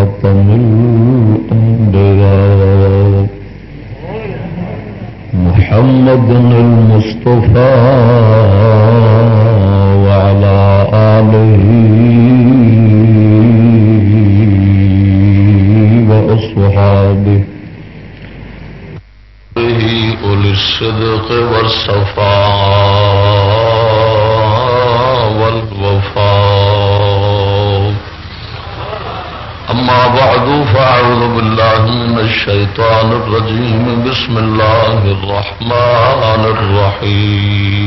خاتم الأنبياء محمد المصطفى وعلى آله وأصحابه أولي الصدق والصفاء والوفاء. أما بعد فأعوذ بالله من الشيطان الرجيم. بسم الله الرحمن الرحيم.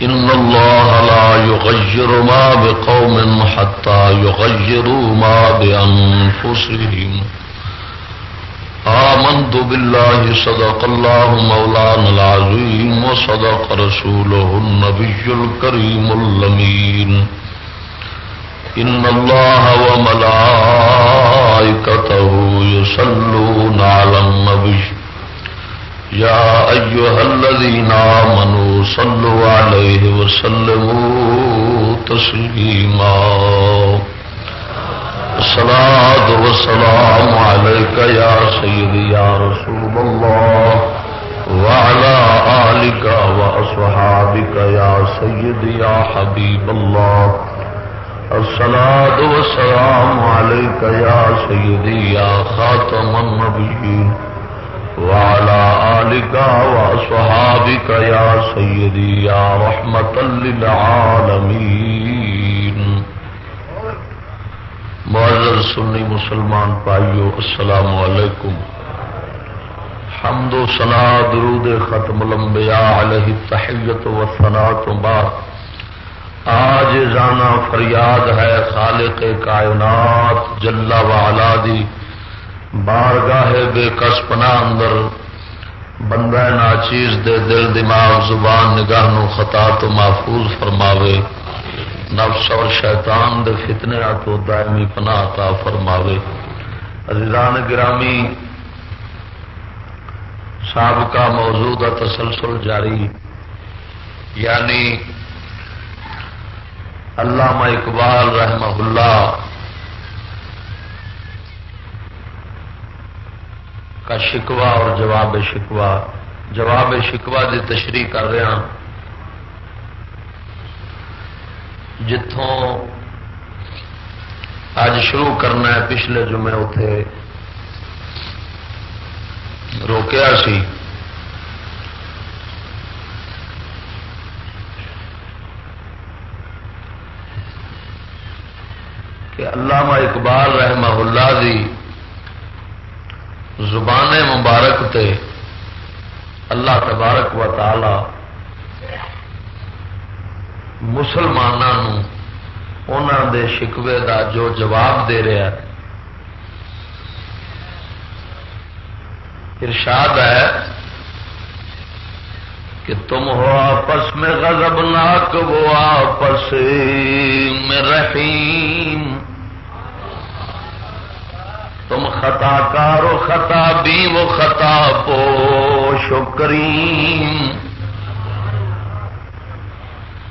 إن الله لا يغير ما بقوم حتى يغيروا ما بأنفسهم. آمنت بالله صدق الله مولانا العظيم وصدق رسوله النبي الكريم الأمين. إن الله وملائكته يصلون على النبي يا أيها الذين آمنوا صلوا عليه وسلموا تسليما. الصلاة والسلام عليك يا سيدي يا رسول الله وعلى آلك وأصحابك يا سيدي يا حبيب الله. الصلاة والسلام عليك يا سيدي يا خاتم النبيين وعلى آلك وأصحابك يا سيدي يا رحمة للعالمين. معزز سنی مسلمان بھائیو السلام علیکم. حمد و ثنا درود ختم الانبیاء علیہ التحیت و ثنا تو بعد آج جانا فریاد ہے خالق کائنات جل وعلا دی بارگاہ بے کس پناہ اندر بندہ ناچیز دے دل دماغ زبان نگاہ نو خطا تو محفوظ فرماوے. نفس اور شیطان دے فتنے تو دائمی پناہ عطا فرماوے. عزیزان گرامی سابقہ موضوع کا تسلسل جاری یعنی علامہ اقبال رحمہ اللہ کا شکوہ اور جواب شکوہ دی تشریح کر رہے ہیں. جتوں اج شروع کرنا ہے پچھلے جمعے اتے روکیا سی کہ علامہ اقبال رحمہ اللہ دی زبان مبارک تے اللہ تبارک و تعالی مسلمانوں انہاں دے شکوے دا جو جواب دے رہا ہے ارشاد ہے کہ تم ہو آپس میں غضبناک وہ آپس میں رحیم. تم خطا کار و خطا بھی وہ خطا پوش و کریم.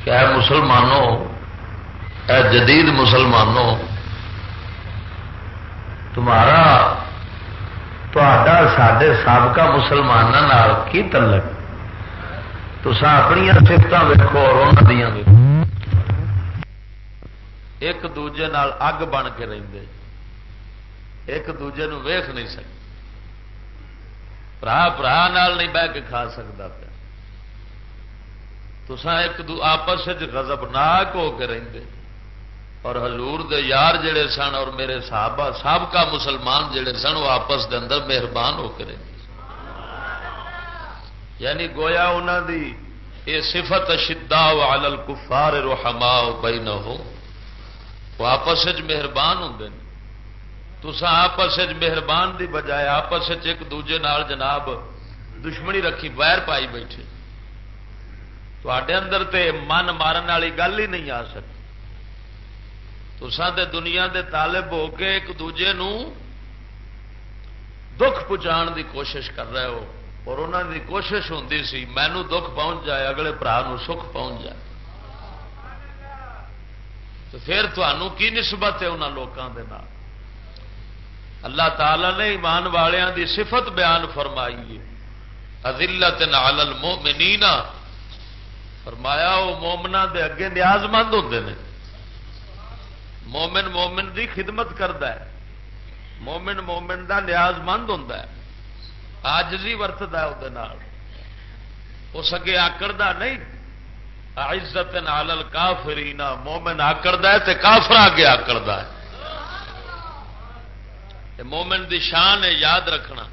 کیا ہے مسلمانوں اے جدید مسلمانوں تمہارا ساڈے سابقہ مسلمانوں کی تعلق؟ تساں اپنی صفتاں ویکھو اور انہاں دیاں ویکھو. ایک دوجے نال اگ بن کے رہندے ایک دوجے نو ویکھ نہیں سکتے. برا نال نہیں بہ کے کھا سکتا پیا. تساں ایک آپس غضبناک ہو کے رہندے اور حضور دے یار جڑے سن اور میرے صحابہ سابقہ مسلمان جڑے سن وہ آپس دے اندر مہربان ہو کے رہندے. یعنی گویا انہاں دی یہ صفت شداء علی الکفار رحماء بینہم وہ آپس مہربان ہوندے نے. تساں آپس مہربان دی بجائے آپس ایک دوجے نال جناب دشمنی رکھی ویر پائی بیٹھے. تواڈے اندر تے من مارن والی گل ہی نہیں آ سکتی. تساں تے دنیا دے طالب ہو کے ایک دوجے نو دکھ پہنچان دی کوشش کر رہے ہو اور انہوں دی کوشش ہوندی سی مینو دکھ پہنچ جائے اگلے برا نو سکھ پہنچ جائے. تو پھر تمہوں کی نسبت ہے انہوں لوگوں کے نال؟ اللہ تعالی نے ایمان والوں دی صفت بیان فرمائی ہے، اذلۃ علی المؤمنین، فرمایا وہ مومناں دے اگے نیاز مند ہوندے نے۔ مومن مومن دی خدمت کرتا ہے، مومن مومن دا نیاز مند ہوندا ہے، عاجزی ورتدا ہے اودے نال، اس اگے آکڑدا نہیں۔ عزت علی الکافرین، مومن آکڑدا ہے تے کافر اگے آکڑدا ہے۔ مومن دی شان ہے، یاد رکھنا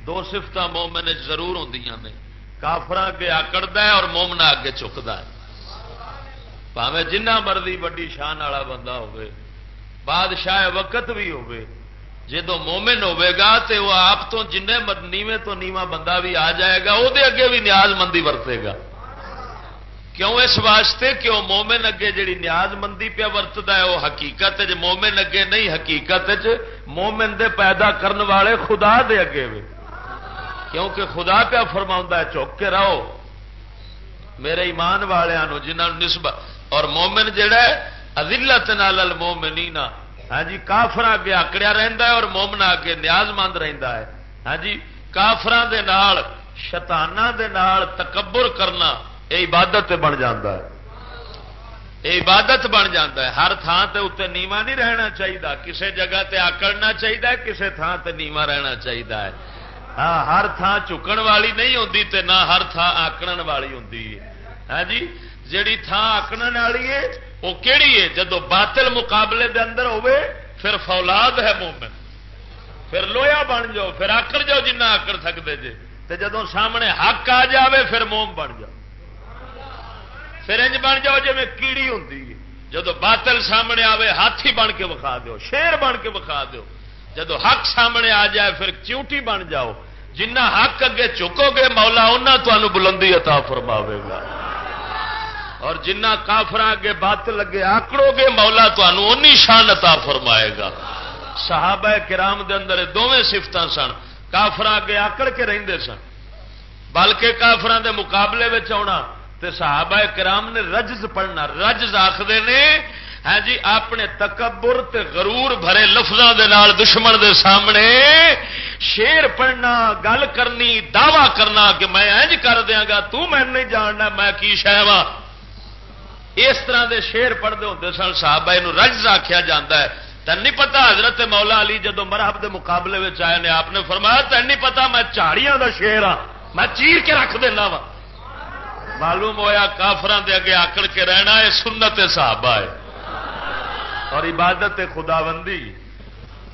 دو صفتہ مومن ضرور ہوندیاں نے، کافر اگے آکڑدا ہے اور مومنا اگے چکدا ہے۔ بھاویں جنہ مرضی وڈی شان والا بندہ ہوئے، بادشاہ وقت بھی ہوئے، جدو مومن ہوئے گا تے وہ آپ تو جن نیویں تو نیواں بندہ بھی آ جائے گا، وہ اگے بھی نیاز مندی ورتے گا۔ کیوں؟ اس واسطے کہ وہ مومن اگے جڑی نیاز مندی پہ ورتدا ہے وہ حقیقت مومن اگے نہیں، حقیقت مومن دے پیدا کرن والے خدا دے اگے وے، کیونکہ خدا پہ فرماؤں ہے چک کے رہو میرے ایمان والوں جنہوں نسبت، اور مومن جڑا ہے اذلۃ علی المؤمنین، ہاں جی کافر اگے آکڑیا رہندا ہے اور مومنا اگے نیاز مند رہندا ہے۔ ہاں جی کافراں دے نال شیطاناں دے نال تکبر کرنا یہ عبادت بن جاتا ہے، یہ عبادت بن جاتا ہے۔ ہر تھان تے اتنے نیواں نہیں رہنا چاہیے، کسی جگہ تے آکڑنا چاہیے، کسی تھان تے نیواں رہنا چاہیے۔ ہاں ہر تھان چکن والی نہیں ہوتی تے نہ ہر تھان آکڑن والی ہوتی ہے۔ ہاں جی جیڑی تھان آکڑن والی ہے وہ کیڑی ہے؟ جدو باطل مقابلے دے اندر ہوئے پھر فولاد ہے مومن، پھر لویا بن جاؤ، پھر آکڑ جاؤ جنہ آکڑ سکتے جے، تے جدو سامنے حق آ جاوے پھر موم بن جاؤ، پھر انج بن جاؤ جی میں کیڑی ہوتی ہے۔ جدو باطل سامنے آوے ہاتھی بن کے وکھا دیو، شیر بن کے وکھا دیو، جدو حق سامنے آ جائے پھر چیونٹی بن جاؤ۔ جنہ حق اگے چکو گے مولا انہاں تانوں بلندی عطا فرماوے گا، اور جنہ کافر اگے باطل اگے آکڑو گے مولا تانوں اونی شان عطا فرمائے گا۔ صحابہ کرام دے اندر دونوں صفتاں سن، کافر اگے آکڑ کے رہندے سن، بلکہ کافراں دے مقابلے وچ آنا تے صحابہ کرام نے رجز پڑھنا، رجز آخدے نے ہاں جی اپنے تکبر تے غرور بھرے لفظاں دے نال دشمن دے سامنے شیر پڑھنا، گل کرنی، دعویٰ کرنا کہ میں انج کر دیاں گا، تو میں نہیں جاننا میں کی شے واں، اس طرح دے شیر پڑھتے ہوتے سن صحابہ، اینوں رجز آکھیا جاندا ہے۔ تین نہیں پتا حضرت مولا علی جدو مرحب دے مقابلے میں آئے نے آپ نے فرمایا تین نہیں پتا میں جھاڑیاں دا شیر ہاں، میں چیر کے رکھ دینا وا۔ معلوم ہویا کافران دے اگے آکڑ کے رہنا ہے سنت صحابہ ہے، اور عبادت خداوندی،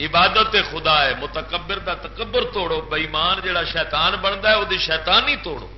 عبادت خدا ہے۔ متکبر دا تکبر توڑو، بے ایمان جڑا شیطان بنتا ہے وہ شیطانی توڑو،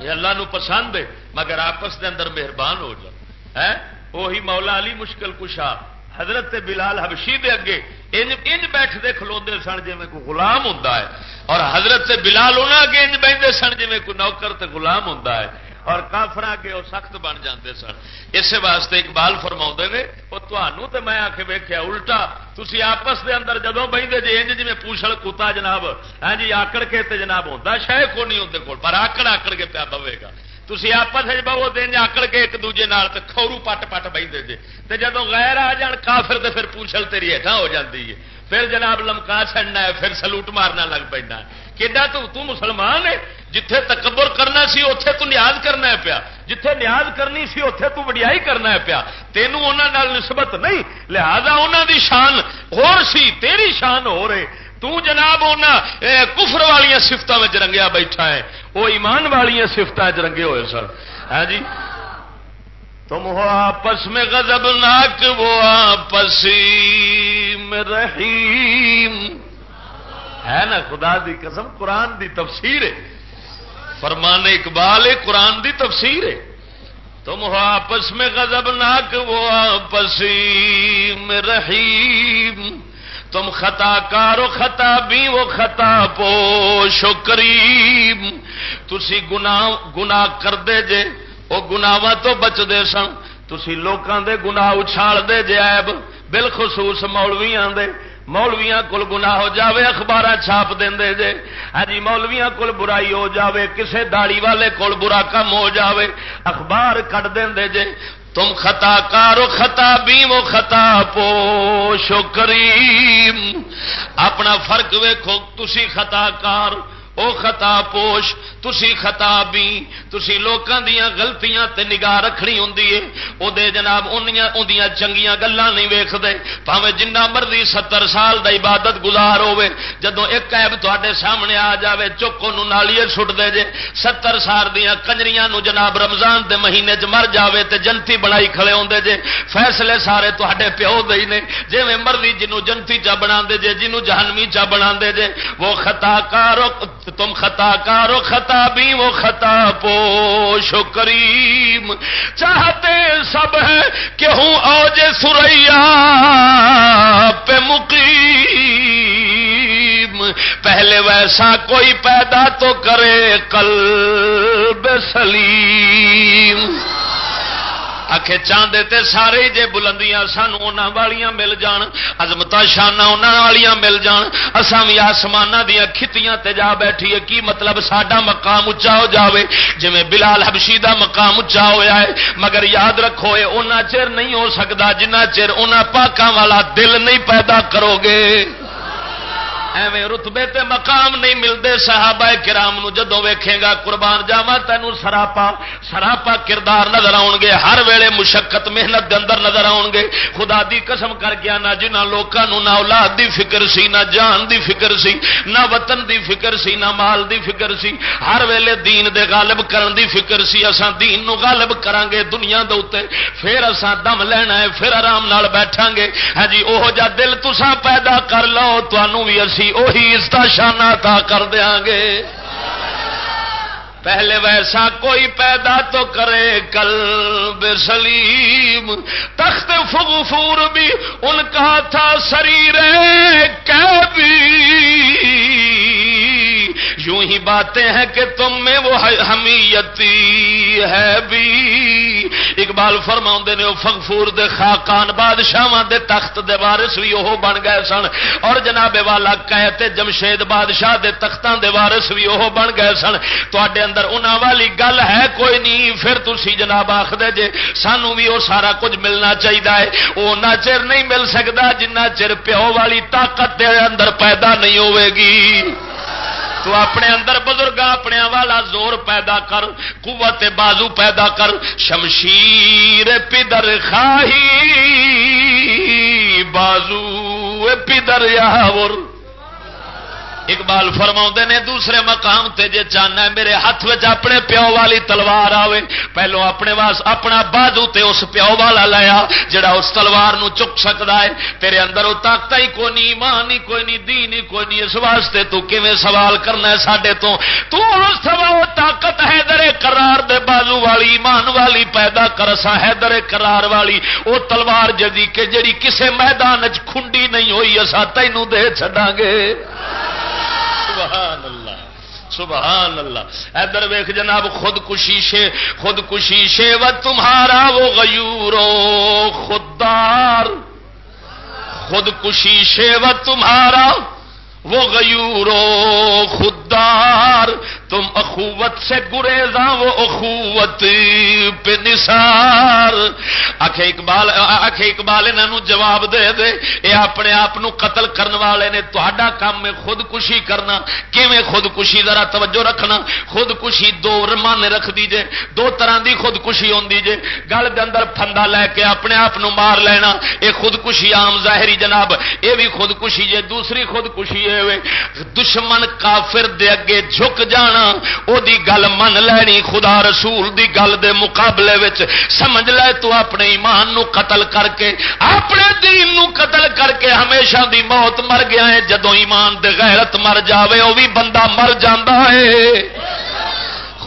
یہ اللہ نو پسند ہے، مگر آپس دے اندر مہربان ہو جاؤ۔ ہے وہی مولا علی مشکل کشا حضرت بلال حبشی دے اگے انج بیٹھتے کھلوتے سن جی کوئی غلام ہوتا ہے، اور حضرت بلال انہوں اگے انج بہتے سن جی کوئی نوکر تے غلام ہوتا ہے، اور کافر کے وہ سخت بن جاتے سن۔ اس واسطے اقبال فرما نے وہ تمہوں تو میں آ کے ویکیا الٹا، تھی آپس دے اندر جدو بہتے جی انج جی پوچھل کتا جناب ہاں جی آکڑ کے تے جناب ہوتا شاید کو نہیں ہوتے کول، پر آکڑ آکڑ کے پیا پوے گا۔ تھی آپس بہو دن آکڑ کے ایک دوجے نال تے کھورو پٹ پٹ بہتے جے، تے جدو غیر آ جان کافر تے پھر پوچھل تیری ہیٹھاں ہو جاتی ہے، پھر جناب لمکا چڑنا ہے، پھر سلوٹ مارنا لگ پینا۔ کیڈا تو مسلمان ہے، جتھے تکبر کرنا سی اوتھے تو نیاز کرنا ہے پیا، جتھے نیاز کرنی سی اوتھے تو وڈیائی کرنا ہے پیا، تینوں انہاں نال نسبت نہیں، لہذا انہاں دی شان ہور سی تیری شان ہو رہے، تو جناب انہاں کفر والیاں صفتاں وچ رنگیا بیٹھا ہے، وہ ایمان والیاں صفتاں وچ رنگے ہوئے سن۔ ہاں جی تم ہو آپس میں غضبناک وہ آپس میں رحیم، ہے نا خدا دی قسم قرآن دی تفسیر ہے، فرمان اقبال قرآن دی تفسیر ہے۔ تم ہو آپس میں غضبناک وہ آپس میں رحیم، تم خطا کار و خطا بھی وہ خطا پوش و کریم، تسی گناہ کر دے جے وہ گناواں تو بچ دے سن، تسی لوکاں دے گناہ اچھال دے جے عیب، بالخصوص مولویاں دے، مولویاں کول گناہ ہو جاوے اخبار چھاپ دیندے جے، ہاں جی مولویاں کول برائی ہو جاوے، کسے داڑھی والے کول برا کم ہو جاوے اخبار کٹ دیندے جے، تم خطا کار و خطا بھی وہ خطا پوش و کریم. اپنا فرق ویکھو، تسی خطا کار او خطا پوش، تسی خطا بھی، تسی لوکاں دیاں غلطیاں تے نگاہ رکھنی ہوندی ہے. او دے جناب اونیاں چنگیاں گلاں نہیں ویکھدے، بھاویں جنہ مرضی 70 سال دا عبادت گزار ہوے، جدوں ایک عیب تواڈے سامنے آ جاوے چک اونوں نالیے سٹ دے جے. 70 سال دیاں کنجریاں نو جناب رمضان دے مہینے چ مر جاوے تے جنتی بنائی کھڑے ہوندے جے. فیصلے سارے تواڈے پیو دے نے، جویں مرضی جنوں جنتی چا بناندے جے، جنوں جہنمی چا بناندے جے. وہ خطا کارو تم خطا کارو خطا بھی وہ خطا پوش و کریم. چاہتے سب ہے کہ ہوں اوج ثریا پہ مقیم. پہلے ویسا کوئی پیدا تو کرے قلب سلیم. آخے چاندے تے سارے جے بلندیاں سانو انہاں والیاں مل جان، عظمتاں شاناں انہاں والیاں مل جان، اساں وی آسماناں دیاں کھتیاں تے جا بیٹھیے. کی مطلب ساڈا مقام اچا ہو جاوے جویں بلال حبشی دا مقام اچا ہویا ہے. مگر یاد رکھو اے اوناں چر نہیں ہو سکدا جنہ چر انہاں پاکاں والا دل نہیں پیدا کرو گے. ایویں رتبے تے مقام نہیں ملتے. صحابہ کرام نو جدوں ویکھے گا قربان جاواں تینوں سراپا کردار نظر آؤ گے. ہر ویلے مشقت محنت دے اندر نظر آؤ گے. خدا دی قسم کر کے نہ جنہاں لوکاں نو نہ اولاد دی فکر سی، نہ جان دی فکر سی، نہ وطن دی فکر سی، نہ مال دی فکر سی. ہر ویلے دین دے غالب کرن دی فکر سی. اساں دین نو غالب کران گے دنیا دے اوتے، پھر اساں دم لینا ہے، پھر آرام نال بیٹھاں گے. ہاں جی اوہو جا دل تساں پیدا کر لو، تانوں وی اسی اوہی عزت شان عطا کر دیاں گے. پہلے ویسا کوئی پیدا تو کرے قلب سلیم. تخت فغفور بھی ان کا تھا سریر کعبی. یوں ہی باتیں ہیں کہ تم میں وہ حمیتی ہے بھی. اقبال فرماؤندے نے فغفور دے خاقان بادشاہاں دے تخت دے وارث بھی وہ بن گئے سن، اور جناب والا قیت جمشید بادشاہ دے تختاں دے وارث بھی وہ بن گئے سن. تواڈے اندر انہاں والی گل ہے کوئی نہیں، پھر تسی جناب آکھدے جے سانو بھی وہ سارا کچھ ملنا چاہیے ہے. وہ نہ چر نہیں مل سکتا جنہ چر پیو والی طاقت دے اندر پیدا نہیں ہوے گی. تو اپنے اندر بزرگ اپنے والا زور پیدا کر، قوت بازو پیدا کر. شمشیر پدر خواہی بازو پدر یاور. اقبال فرماؤندے نے دوسرے مقام تے جے چاہنا ہے میرے ہاتھ وچ اپنے پیو والی تلوار آوے، پہلو اپنے واس اپنا بازو تے اس پیو والا لایا جڑا اس تلوار نو چک سکدا ہے. تیرے اندر وہ طاقت ہی کوئی نہیں، ایمان ہی کوئی نہیں، دین ہی کوئی نہیں. اس واسطے تو کیویں سوال کرنا ہے ساڈے تو سوا طاقت حیدر کرار دے بازو والی ایمان والی پیدا کر. سا حیدر کرار والی وہ تلوار جدی کہ جڑی کسے میدان وچ کھنڈی نہیں ہوئی اسا تینوں دے چھڈاں گے. سبحان اللہ سبحان اللہ. ادھر ویکھ جناب خودکشی شیوت تمہارا وہ غیورو خوددار. خودکشی شیوت تمہارا وہ غیورو خوددار. تم اخوت سے گریزاں وہ اخوت پہ نثار. آخے اقبال انہوں جواب دے دے اے اپنے آپ قتل کرن والے نے. تہاڈا کام ہے خودکشی کرنا. کیویں خودکشی ذرا توجہ رکھنا. خودکشی دو معنی رکھ دیجے، دو طرح دی خودکشی ہوندی جے. گل دے اندر پھندا لے کے اپنے آپ مار لینا اے خودکشی عام ظاہری جناب اے بھی خودکشی جے. دوسری خودکشی اے دشمن کافر دے اگے جھک جانا، او دی گل من لینی، خدا رسول دی گل دے مقابلے وچ سمجھ لے تو اپنے ایمان نو قتل کر کے اپنے دین نو قتل کر کے ہمیشہ دی موت مر گیا ہے. جدوں ایمان دے غیرت مر جاوے او بھی بندہ مر جاندا ہے.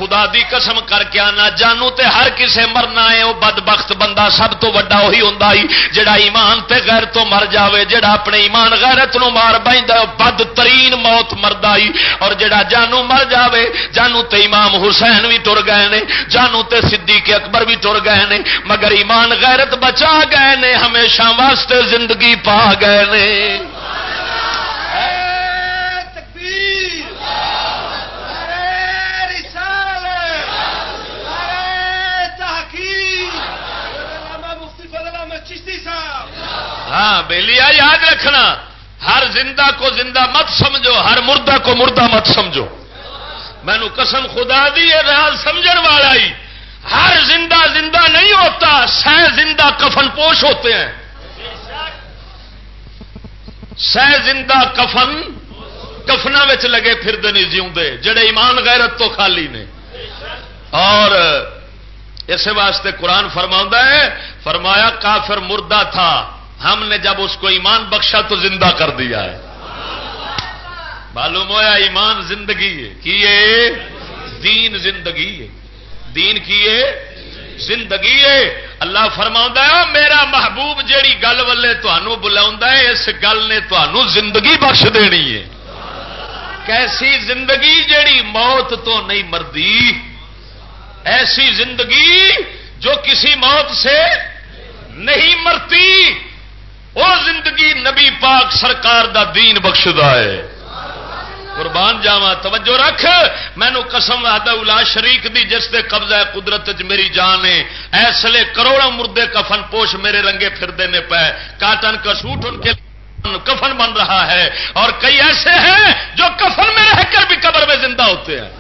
خدا دی قسم کر کے آنا جانو تے ہر کسے مرنا ہے. وہ بدبخت بندہ سب تو وڈا وہی ہوندا ہے جڑا ایمان تے غیر تو مر جاوے. جڑا اپنے ایمان غیرت نو مار بیندا ہے بدترین موت مردا ہے. اور جڑا جانو مر جاوے، جانو تے امام حسین بھی ٹر گئے نے، جانو تے صدیق اکبر بھی ٹر گئے نے، مگر ایمان غیرت بچا گئے نے، ہمیشہ واسطے زندگی پا گئے نے. ہاں بیلیا یاد رکھنا، ہر زندہ کو زندہ مت سمجھو، ہر مردہ کو مردہ مت سمجھو. مینو قسم خدا دی یہ راز سمجھن والا ہی، ہر زندہ زندہ نہیں ہوتا، سہ زندہ کفن پوش ہوتے ہیں. سہ زندہ کفن کفنا لگے پھرتے نہیں جیوندے، جڑے ایمان غیرت تو خالی نے. اور اس واسطے قرآن فرماتا ہے، فرمایا کافر مردہ تھا، ہم نے جب اس کو ایمان بخشا تو زندہ کر دیا ہے. معلوم ہوا ایمان زندگی ہے، کیے دین زندگی ہے، دین کیے زندگی ہے. اللہ فرماؤندا ہے میرا محبوب جیڑی گل والے تانوں بلاوندا ہے اس گل نے تانوں زندگی بخش دینی ہے. کیسی زندگی جیڑی موت تو نہیں مردی، ایسی زندگی جو کسی موت سے نہیں مرتی، وہ زندگی نبی پاک سرکار دا دین بخشدا ہے. قربان جاواں توجہ رکھ، مینو قسم وحدہ لا شریک دی جس دے قبضہ قدرت چ میری جان ہے. ایسے کروڑوں مردے کفن پوش میرے رنگے پھردے نے پے، کاٹن کا سوٹ ان کے کفن بن رہا ہے، اور کئی ایسے ہیں جو کفن میں رہ کر بھی قبر میں زندہ ہوتے ہیں،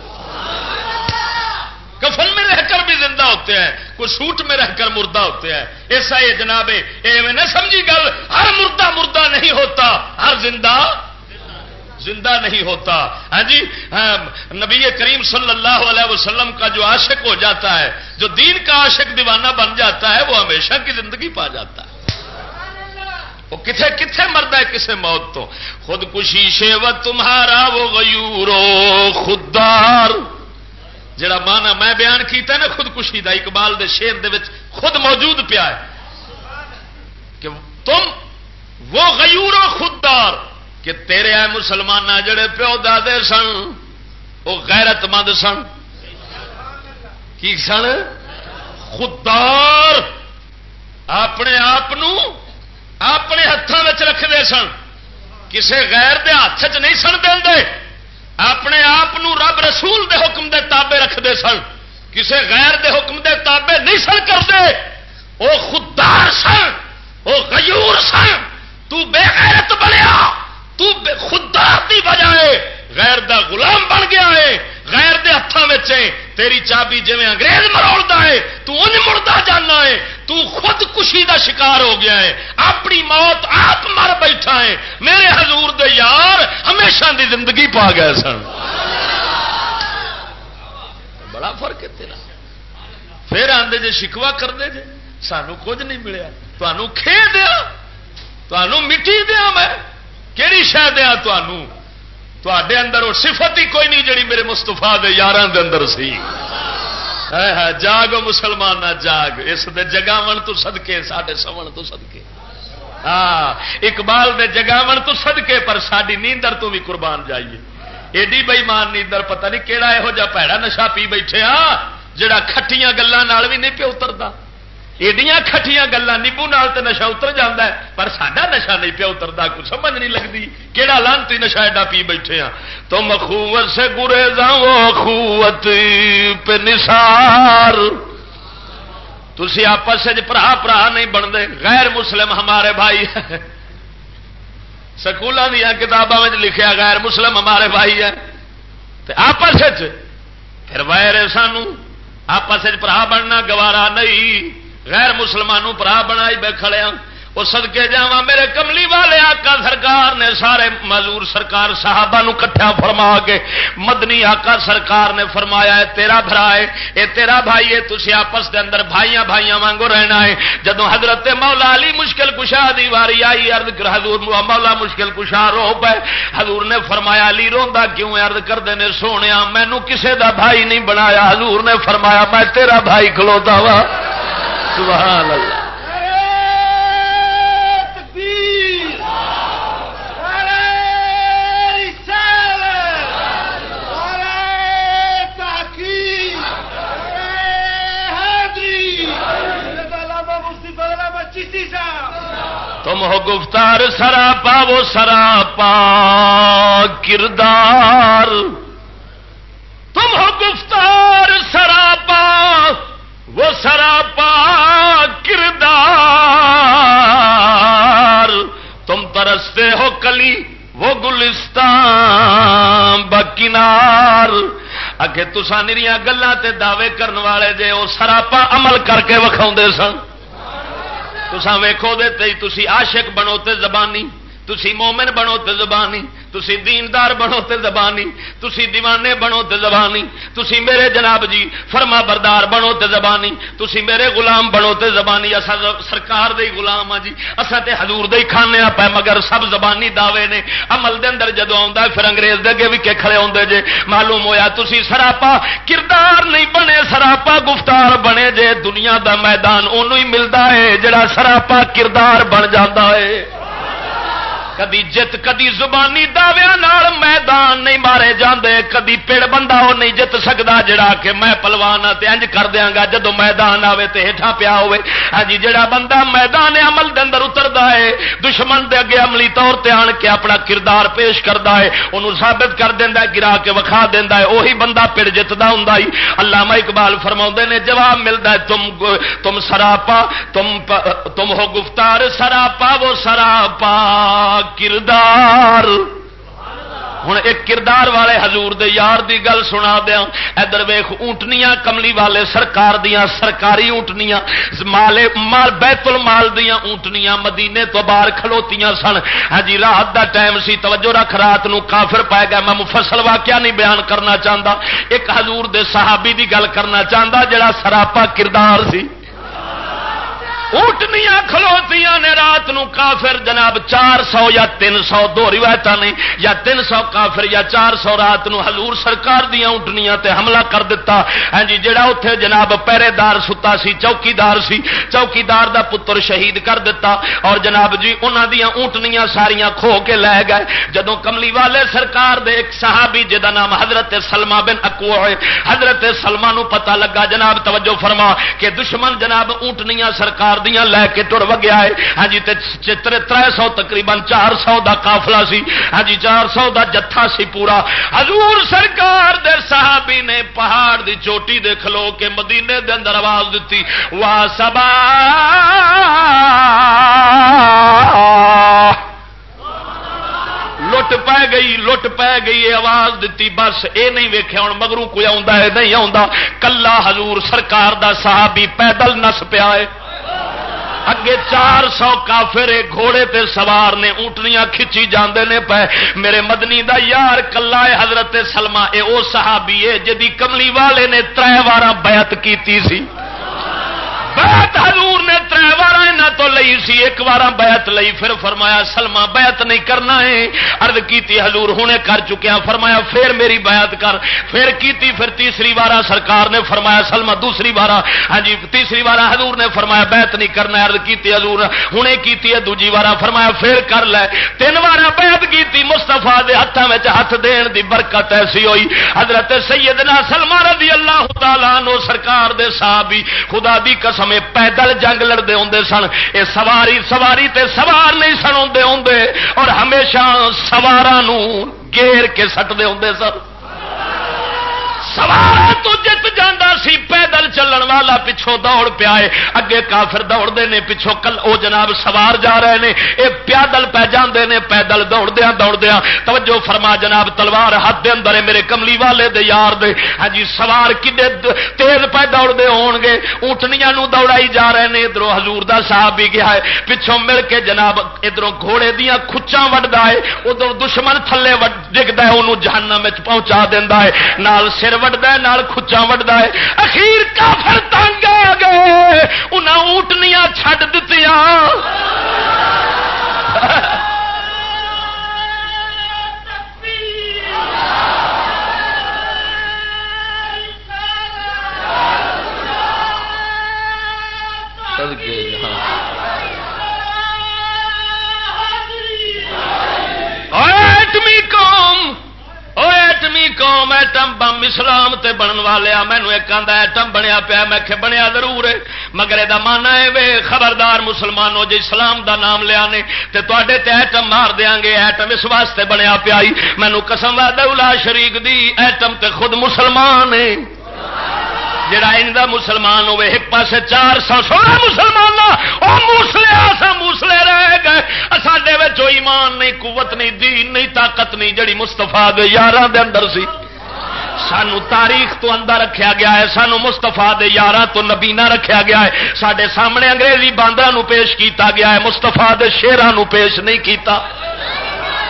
کفن میں رہ کر بھی زندہ ہوتے ہیں، کوئی سوٹ میں رہ کر مردہ ہوتے ہیں. ایسا یہ جناب میں نہ سمجھی گل، ہر مردہ مردہ نہیں ہوتا، ہر زندہ زندہ نہیں ہوتا. ہاں جی، نبی کریم صلی اللہ علیہ وسلم کا جو عاشق ہو جاتا ہے، جو دین کا عاشق دیوانہ بن جاتا ہے، وہ ہمیشہ کی زندگی پا جاتا ہے. وہ کتنے کتنے مرد ہے کسے موت تو. خودکشی شیوت تمہارا وہ غیورو خوددار، جڑا مانا میں بیان کیتا ہے نا خودکشی دا، اقبال دے شعر دے وچ خود موجود پیا ہے کہ تم وہ غیورو خوددار، کہ تیرے اے مسلمان جڑے پیو دادے سن وہ غیرت مند سن، کی سن؟ خوددار، اپنے آپ اپنے ہاتھوں میں رکھتے سن، کسے غیر دے ہاتھ چ نہیں سن دے، اپنے آپ رب رسول دے حکم دے تابے رکھتے سن، کسے غیر دے حکم دے تابے نہیں سن کرتے. وہ خوددار سن، وہ غیور سن. تو بے غیرت بنیا، تو خوددار دی بجائے غیر دا غلام بن گیا ہے، غیر دے ہاتھوں میں تیری چابی جی انگریز مروڑتا ہے تو ان مڑتا جانا ہے. تو خودکشی دا شکار ہو گیا ہے، اپنی موت آپ مر بیٹھا ہے. میرے حضور دے یار ہمیشہ دی زندگی پا گئے سن. بڑا فرق ہے تیرا. پھر آدھے جی شکوا کرتے جی سانو کچھ نہیں ملیا، تمہوں کھے دیا، تمہوں مٹی دیا، میں کہڑی شہ دیا تمہوں؟ تے اندر وہ صفت ہی کوئی نہیں جڑی میرے مستفا دے یاراں دے اندر سی. جاگ مسلمان نہ جاگ، اس دے جگاون تو صدقے، ساڈے سون تو صدقے. ہاں اقبال دے جگاون تو صدقے، پر ساڈی نیندر تو بھی قربان جائیے. ایڈی بےمان نیندر پتہ نہیں کیڑا یہو جہا پیڑا نشا پی بیٹھے ہاں جڑا کھٹیاں گلاں نال بھی نہیں پہ اترتا. ایڈیاں کھٹیاں گلاں نیبو نال تے نشا اتر جاندا ہے، پر ساڈا نشا نہیں پہ اترتا. کچھ سمجھ نہیں لگتی کیڑا لانتی نشا ایڈا پی بیٹھے ہاں. تم اخوت سے گریزاں وہ اخوت پہ نثار، تسی آپس برا نہیں بنتے. غیر مسلم ہمارے بھائی، سکولوں دیا کتابوں میں لکھیا غیر مسلم ہمارے بھائی ہے، آپس پھر ویر سانو آپس برا بننا گوارا نہیں. غیر مسلمانوں برا بنائی بے کھڑے وہ صدقے جاواں میرے کملی والے آقا سرکار نے سارے معذور سرکار صحابہ نو کٹھا فرما کے مدنی آقا سرکار نے فرمایا ہے تیرا بھرا ہے، اے تیرا بھائی ہے، تسی آپس دے اندر بھائیاں بھائیاں وانگو رہنا ہے. جدوں حضرت مولا علی مشکل کشا دی واری آئی، عرض کر حضور مولا مشکل کشا رو پے. حضور نے فرمایا علی روندا کیوں؟ عرض کردے نے سونیا مینوں کسے دا بھائی نہیں بنایا. حضور نے فرمایا میں تیرا بھائی کھلوتا وا. سبحان اللہ. تم ہو گفتار سراپا وہ سراپا کردار، تم ہو گفتار سراپا وہ سراپا کردار. کلی وہ گلستان بکنار اگے تساں نریاں گلاں تے دعوے کرن والے جے او سراپا عمل کر کے وکھاوندے سن تساں ویکھو دے تے تسی عاشق بنو تے زبانی تسی مومن بنو تے زبانی تسی دیندار بنو تے زبانی تسی دیوانے بنو تے زبانی تسی میرے جناب جی فرما بردار بنو تے زبانی تسی میرے غلام بنو تے زبانی اسا سرکار دے غلام ہاں جی اسا تے حضور دے کھانے پے مگر سب زبانی دعوے نے عمل دے اندر جدوں آوندا پھر انگریز دے اگے وی کہ کھڑے ہوندے جے معلوم ہویا تسی سراپا کردار نہیں بنے سراپا گفتار بنے جے دنیا دا میدان اونوں ہی ملدا ہے جڑا سراپا کردار بن جاندا ہے کدی جت کدی زبانی دعویاں نال میدان نہیں مارے جاندے کدی پیڑ بندہ وہ نہیں جت سکدا جڑا کہ میں پلوان تے انج کر دیاں گا جدوں میدان آوے تے ہٹھا پیا ہوے ہاں جی جڑا بندہ میدان عمل دے اندر اتردا ہے دشمن دے اگے عملی طور تے آن کے اپنا کردار پیش کردا ہے اونوں ثابت کر دیندا ہے گرا کے وکھا دیندا ہے وہی بندہ پھر جتدا ہوندا ہی علامہ اقبال فرماوندے نے جواب ملدا ہے تم سراپا تم ہو گفتار سراپا وہ سراپا کردار ہوں ایک کردار والے حضور دے یار دی گل سنا دیا ادھر ویخ اونٹنیاں کملی والے سرکار دیاں سرکاری اونٹنیاں مال بیت المال دیاں اونٹنیاں مدینے تو باہر کھلوتیاں سن ہاں جی رات دا ٹائم سی توجہ رکھ رات نو کافر پائے گا میں مفصل واقعہ نہیں بیان کرنا چاہتا ایک حضور دے صحابی دی گل کرنا چاہتا جڑا سراپا کردار سی اونٹنیاں کھلوتیاں نے رات نو کافر جناب 400 یا 300 دو روایت نہیں یا 300 کافر یا 400 رات نو حضور سرکار دیاں اونٹنیاں تے حملہ کر دیتا ہاں جی جڑا اوتھے جناب پہرے دار ستا سی چوکیدار دا پتر شہید کر دیتا اور جناب جی انہاں دیاں اونٹنیاں ساریاں کھو کے لے گئے جدوں کملی والے سرکار دے ایک صحابی جدا نام حضرت سلمہ بن اکوع ہے حضرت سلمہ نو پتہ لگا جناب توجہ فرما کہ دشمن جناب اونٹنیاں سرکار دیاں لے کے ٹر وگیا ہے ہاں جی تے 300 تقریباً 400 دا قافلہ سی ہاں جی 400 دا جتھا سی پورا حضور سرکار دے صحابی نے پہاڑ دی چوٹی دے کھلو کے مدینے دے اندر آواز دتی وا سبا لٹ پی گئی آواز دیتی بس اے نہیں ویکھیا ہن مگروں کوئی آوندا ہے نہیں آوندا کلا حضور سرکار دا صحابی پیدل نس پیا ہے اگے 400 کافر گھوڑے تے سوار نے اونٹنیاں کھچی جاندے نے پے میرے مدنی دا یار کلا ہے حضرت سلمہ اے او صحابی ہے جدی کملی والے نے 3 بار بیعت کیتی سی بیعت حضور نے 3 بار انہاں تو لئی سی ایک بار بیعت لئی پھر فرمایا سلمہ بیعت نہیں کرنا ہے عرض کیتی حضور ہنے کر چکیا فرمایا پھر میری بیعت کر پھر کیتی پھر تیسری بار سرکار نے فرمایا سلمہ دوسری بار ہاں جی تیسری بار حضور نے فرمایا بیعت نہیں کرنا عرض کیتی حضور ہنے کیتی ہے دوجی بار فرمایا پھر کر لے 3 بار بیعت کیتی مصطفیٰ دے ہتھاں وچ ہاتھ دین دی برکت ایسی ہوئی حضرت سیدنا سلمہ رضی اللہ تعالی عنہ سرکار دے صحابی خدا دی قسم پیدل جنگ لڑتے ہوندے سن اے سواری تے سوار نہیں سن ہوندے اور ہمیشہ سواراں نو گھیر کے سٹدے ہوندے سن سوار تو جت جاندہ سی پیدل چلن والا پچھوں دوڑ پیا ہے اگے کافر دوڑدے نے پچھوں کل او جناب سوار جا رہے نے اے پیدل پہ جاندے نے پیدل دوڑدیاں توجہ فرما جناب تلوار ہاتھ دے اندر ہے میرے کملی والے دے یار دے ہاں جی سوار کڈے تیز پہ دوڑدے ہون گے اونٹنیاں نو دوڑائی جا رہے نے ادھروں حضور دا صحابی گیا ہے پچھوں مل کے جناب ادھروں گھوڑے دیاں کھچاں وڈدا ہے ادھر دشمن تھلے ڈگدا ہے اونوں جہنم وچ پہنچا دیندا ہے نال سر وڈدا ہے نال کھچاں وڈدا ہے اخیر کافر تنگ آ گئے انہاں اونٹنیاں چھڈ دتیاں ایٹمی قوم ایٹم بم اسلام تے بنن والے مینو ایک آندا ایٹم بنیا پیا میں کہ بنیا ضرور ہے مگر یہ مانا ہے وے خبردار مسلمانوں جی اسلام دا نام لیا نے تے تواڈے تے ایٹم مار دیاں گے ایٹم اس واسطے بنیا پیا مینو قسم وعدہ لا شریک دی ایٹم تے خود مسلمان ہے جڑا ان دا مسلمان ہوئے ایک پاسے 416 مسلمان او موسلے آسا موسلے رہ گئے ساڈے وچ توجہ ایمان نہیں، قوت نہیں، دین نہیں، طاقت نہیں جڑی مستفا دے یاراں دے اندر سی۔ سانو تاریخ تو اندر رکھیا گیا ہے، سانو مستفا دے یاراں تو نبینا رکھیا گیا ہے، ساڈے سامنے انگریزی باندراں نو پیش کیتا گیا ہے، مستفا دے شیراں نو پیش نہیں کیتا۔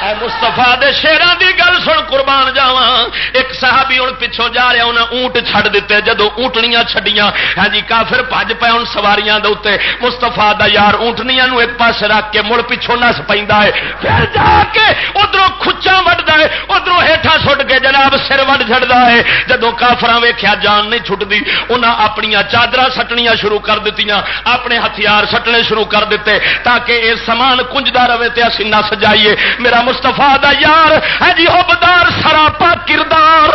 اے مستفا دے شیراں دی گل سن قربان جاواں۔ ایک صحابی ہن پیچھوں جا رہا، انہاں اونٹ چھڈ دتے، جدوں اونٹنیاں چھڈیاں ہاں جی کافر بھج پئے ہن سواریاں دے اوتے، مستفا دا یار اونٹنیاں نو ایک پاسے رکھ کے مڑ پیچھوں نس پیندا ہے، پھر جا کے ادھروں کھچاں وڈدا ہے، ادھروں ہیٹھاں سٹ کے جناب سر وڈ چھڑدا ہے۔ جدوں کافراں ویکھیا جان نہیں چھٹدی، انہاں اپنیاں چادراں سٹنیاں شروع کر دتیاں، اپنے ہتھیار سٹنے شروع کر دیتے تاکہ یہ سامان کنجدا رہے تے اسی نس جائیے۔ میرا مستفا دا یار ہے جی حبدار، سراپا کردار،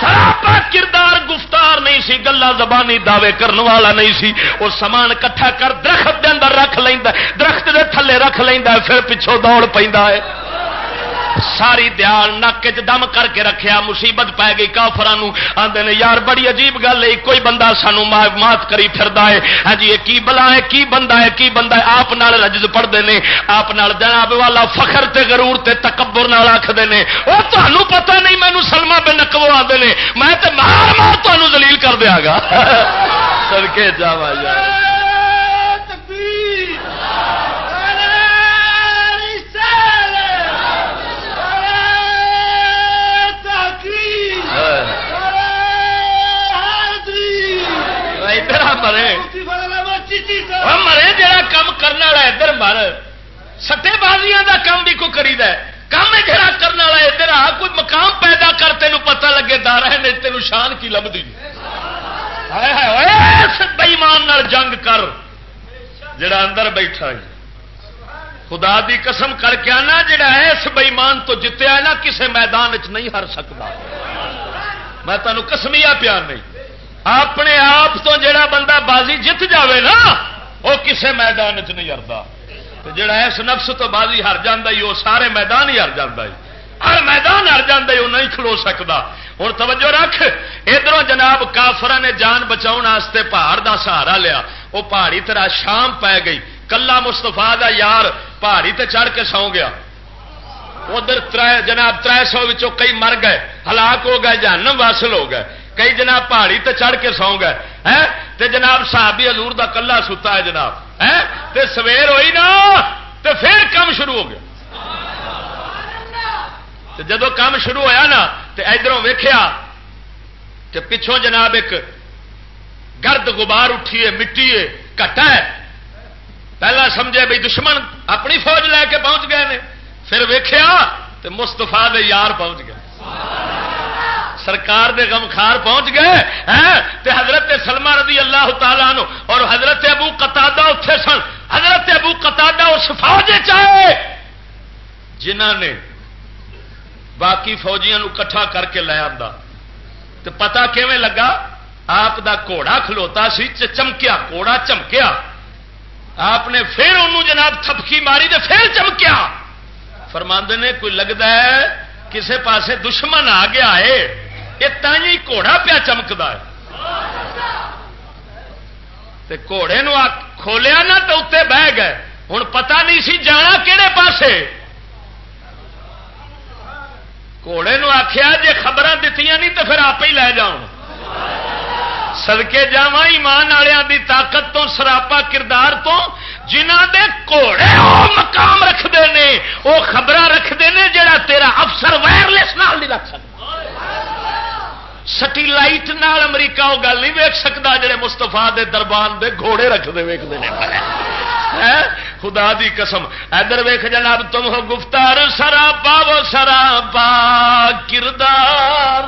سراپا کردار، گفتار نہیں سی، گلا زبانی دعوے کرنے والا نہیں سی۔ وہ سامان کٹھا کر درخت دے اندر رکھ لیندا، درخت دے تھلے رکھ لیندا، پھر پیچھوں دوڑ پیندا ہے۔ ساری دیال نک چ دم کر کے رکھیا، مصیبت پی گئی کافراں نوں، آندے نے یار بڑی عجیب گل ہے، کوئی بندہ سانو مات کری پھردا ہے، ہاں جی یہ کی بلا ہے، کی بندہ ہے، کی بندہ ہے۔ آپ نال رجز پڑھدے نے، آپ نال جناب والا فخر تے غرور تے تکبر نال آکھدے نے، او تانوں پتہ نہیں مینوں سلمہ بن نقو آندے نے، میں تے مار مار تانوں ذلیل کر دیاں گا۔ صدقے جاواں یار مرے جڑا کام کرنے والا ادھر مر، سٹے بازیاں دا کام بھی کوئی کری دا ہے، کام جڑا کرنے والا ادھر آ، کوئی مقام پیدا کر تینوں پتہ لگے دار ہے تینوں شان کی لبدی۔ بے ایمان نال جنگ کر جڑا اندر بیٹھا ہے، خدا دی قسم کر کے آنا جڑا ہے اس بے ایمان تو جتیا نا کسے میدان چ نہیں ہار سکتا۔ میں تمہیں قسمیا پیا نہیں، اپنے آپ تو جڑا بندہ بازی جت جاوے نا وہ کسے میدان چ نہیں ہردا، جڑا اس نفس تو بازی ہر جاندہ ہی وہ سارے میدان ہی ہر جاندہ ہی، ہر میدان ہر جاندہ ہی وہ نہیں کھلو سکتا۔ ہوں توجہ رکھ، ادھروں جناب کافراں نے جان بچاؤ واسطے پہاڑ دا سہارا لیا، وہ پہاڑی طرح شام پی گئی، کلا مستفا دا یار پہاڑی تے چڑھ کے سو گیا۔ ادھر جناب 300 کئی مر گئے، ہلاک ہو گئے، جہنم واصل ہو گئے، کئی جناب پہاڑی تے چڑھ کے سو گئے تے جناب صحابی حضور دا کلا ستا ہے جناب تے سویر ہوئی نا تے پھر کام شروع ہو گیا۔ تے جدو کام شروع ہویا نا تے ادھروں ویکھیا تے پچھوں جناب ایک گرد غبار اٹھی ہے، مٹی ہے، کٹا ہے، پہلا سمجھے بھئی دشمن اپنی فوج لے کے پہنچ گئے نے، پھر ویکھیا تے مصطفیٰ دے یار پہنچ گئے، سرکار دے غمخار پہنچ گئے تے حضرت سلمہ رضی اللہ تعالیٰ عنہ اور حضرت ابو قتادہ اتھے سن۔ حضرت ابو قتادہ اس فوج چاہے جنہاں نے باقی فوجیاں نو کٹھا کر کے لے آندا تے پتہ کیویں لگا، آپ دا گھوڑا کھلوتا سی چمکیا، گھوڑا چمکیا، آپ نے پھر انہوں جناب تھپکی ماری تے پھر چمکیا۔ فرماندے نے کوئی لگتا ہے کسے پاسے دشمن آ گیا ہے، یہ تائیں گھوڑا پیا چمکدا ہے، تے گھوڑے نو کھولیا نا تو اتنے بہ گئے، ہن پتہ نہیں سی جانا کہڑے پاسے۔ گھوڑے نو آخیا جے خبراں دتیاں نہیں تو پھر آپ ہی لے جاؤ۔ صدقے جاواں ایمان والوں دی طاقت تو، سراپا کردار تو، جنہاں دے گھوڑے وہ مقام رکھتے ہیں، وہ خبر رکھتے ہیں جڑا تیرا افسر وائرلیس نال نہیں رکھ سکتا، سٹیلائٹ نال امریکہ وہ گل نہیں ویکھ سکتا جڑے مستفا دے دربان دے گھوڑے رکھتے ویکھتے ہیں۔ خدا دی قسم ادھر ویکھ جناب، تم ہو گفتار سراپا وہ سراپا کردار۔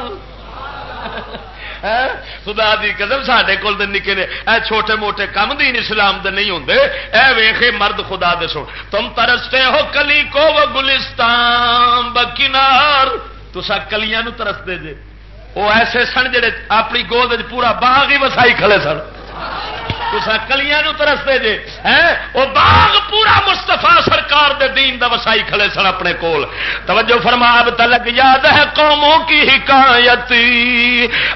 خدا دی قسم ساڈے کول تے نکے نے اے چھوٹے موٹے کم دین اسلام دے نہیں ہوندے، اے ویکھے مرد خدا دے سن، تم ترستے ہو کلی کو وہ گلستان بکنار، تسا کلیاں نو ترستے جے، وہ ایسے سن جڑے اپنی گود وچ پورا باغ ہی وسائی کھڑے سن، تسا کلیاں نو ترستے جے، وہ باغ پورا مصطفیٰ سرکار دے دین دا وسائی کھڑے سن اپنے کول۔ توجہ فرما، اب تلک یاد ہے قوموں کی حکایتی،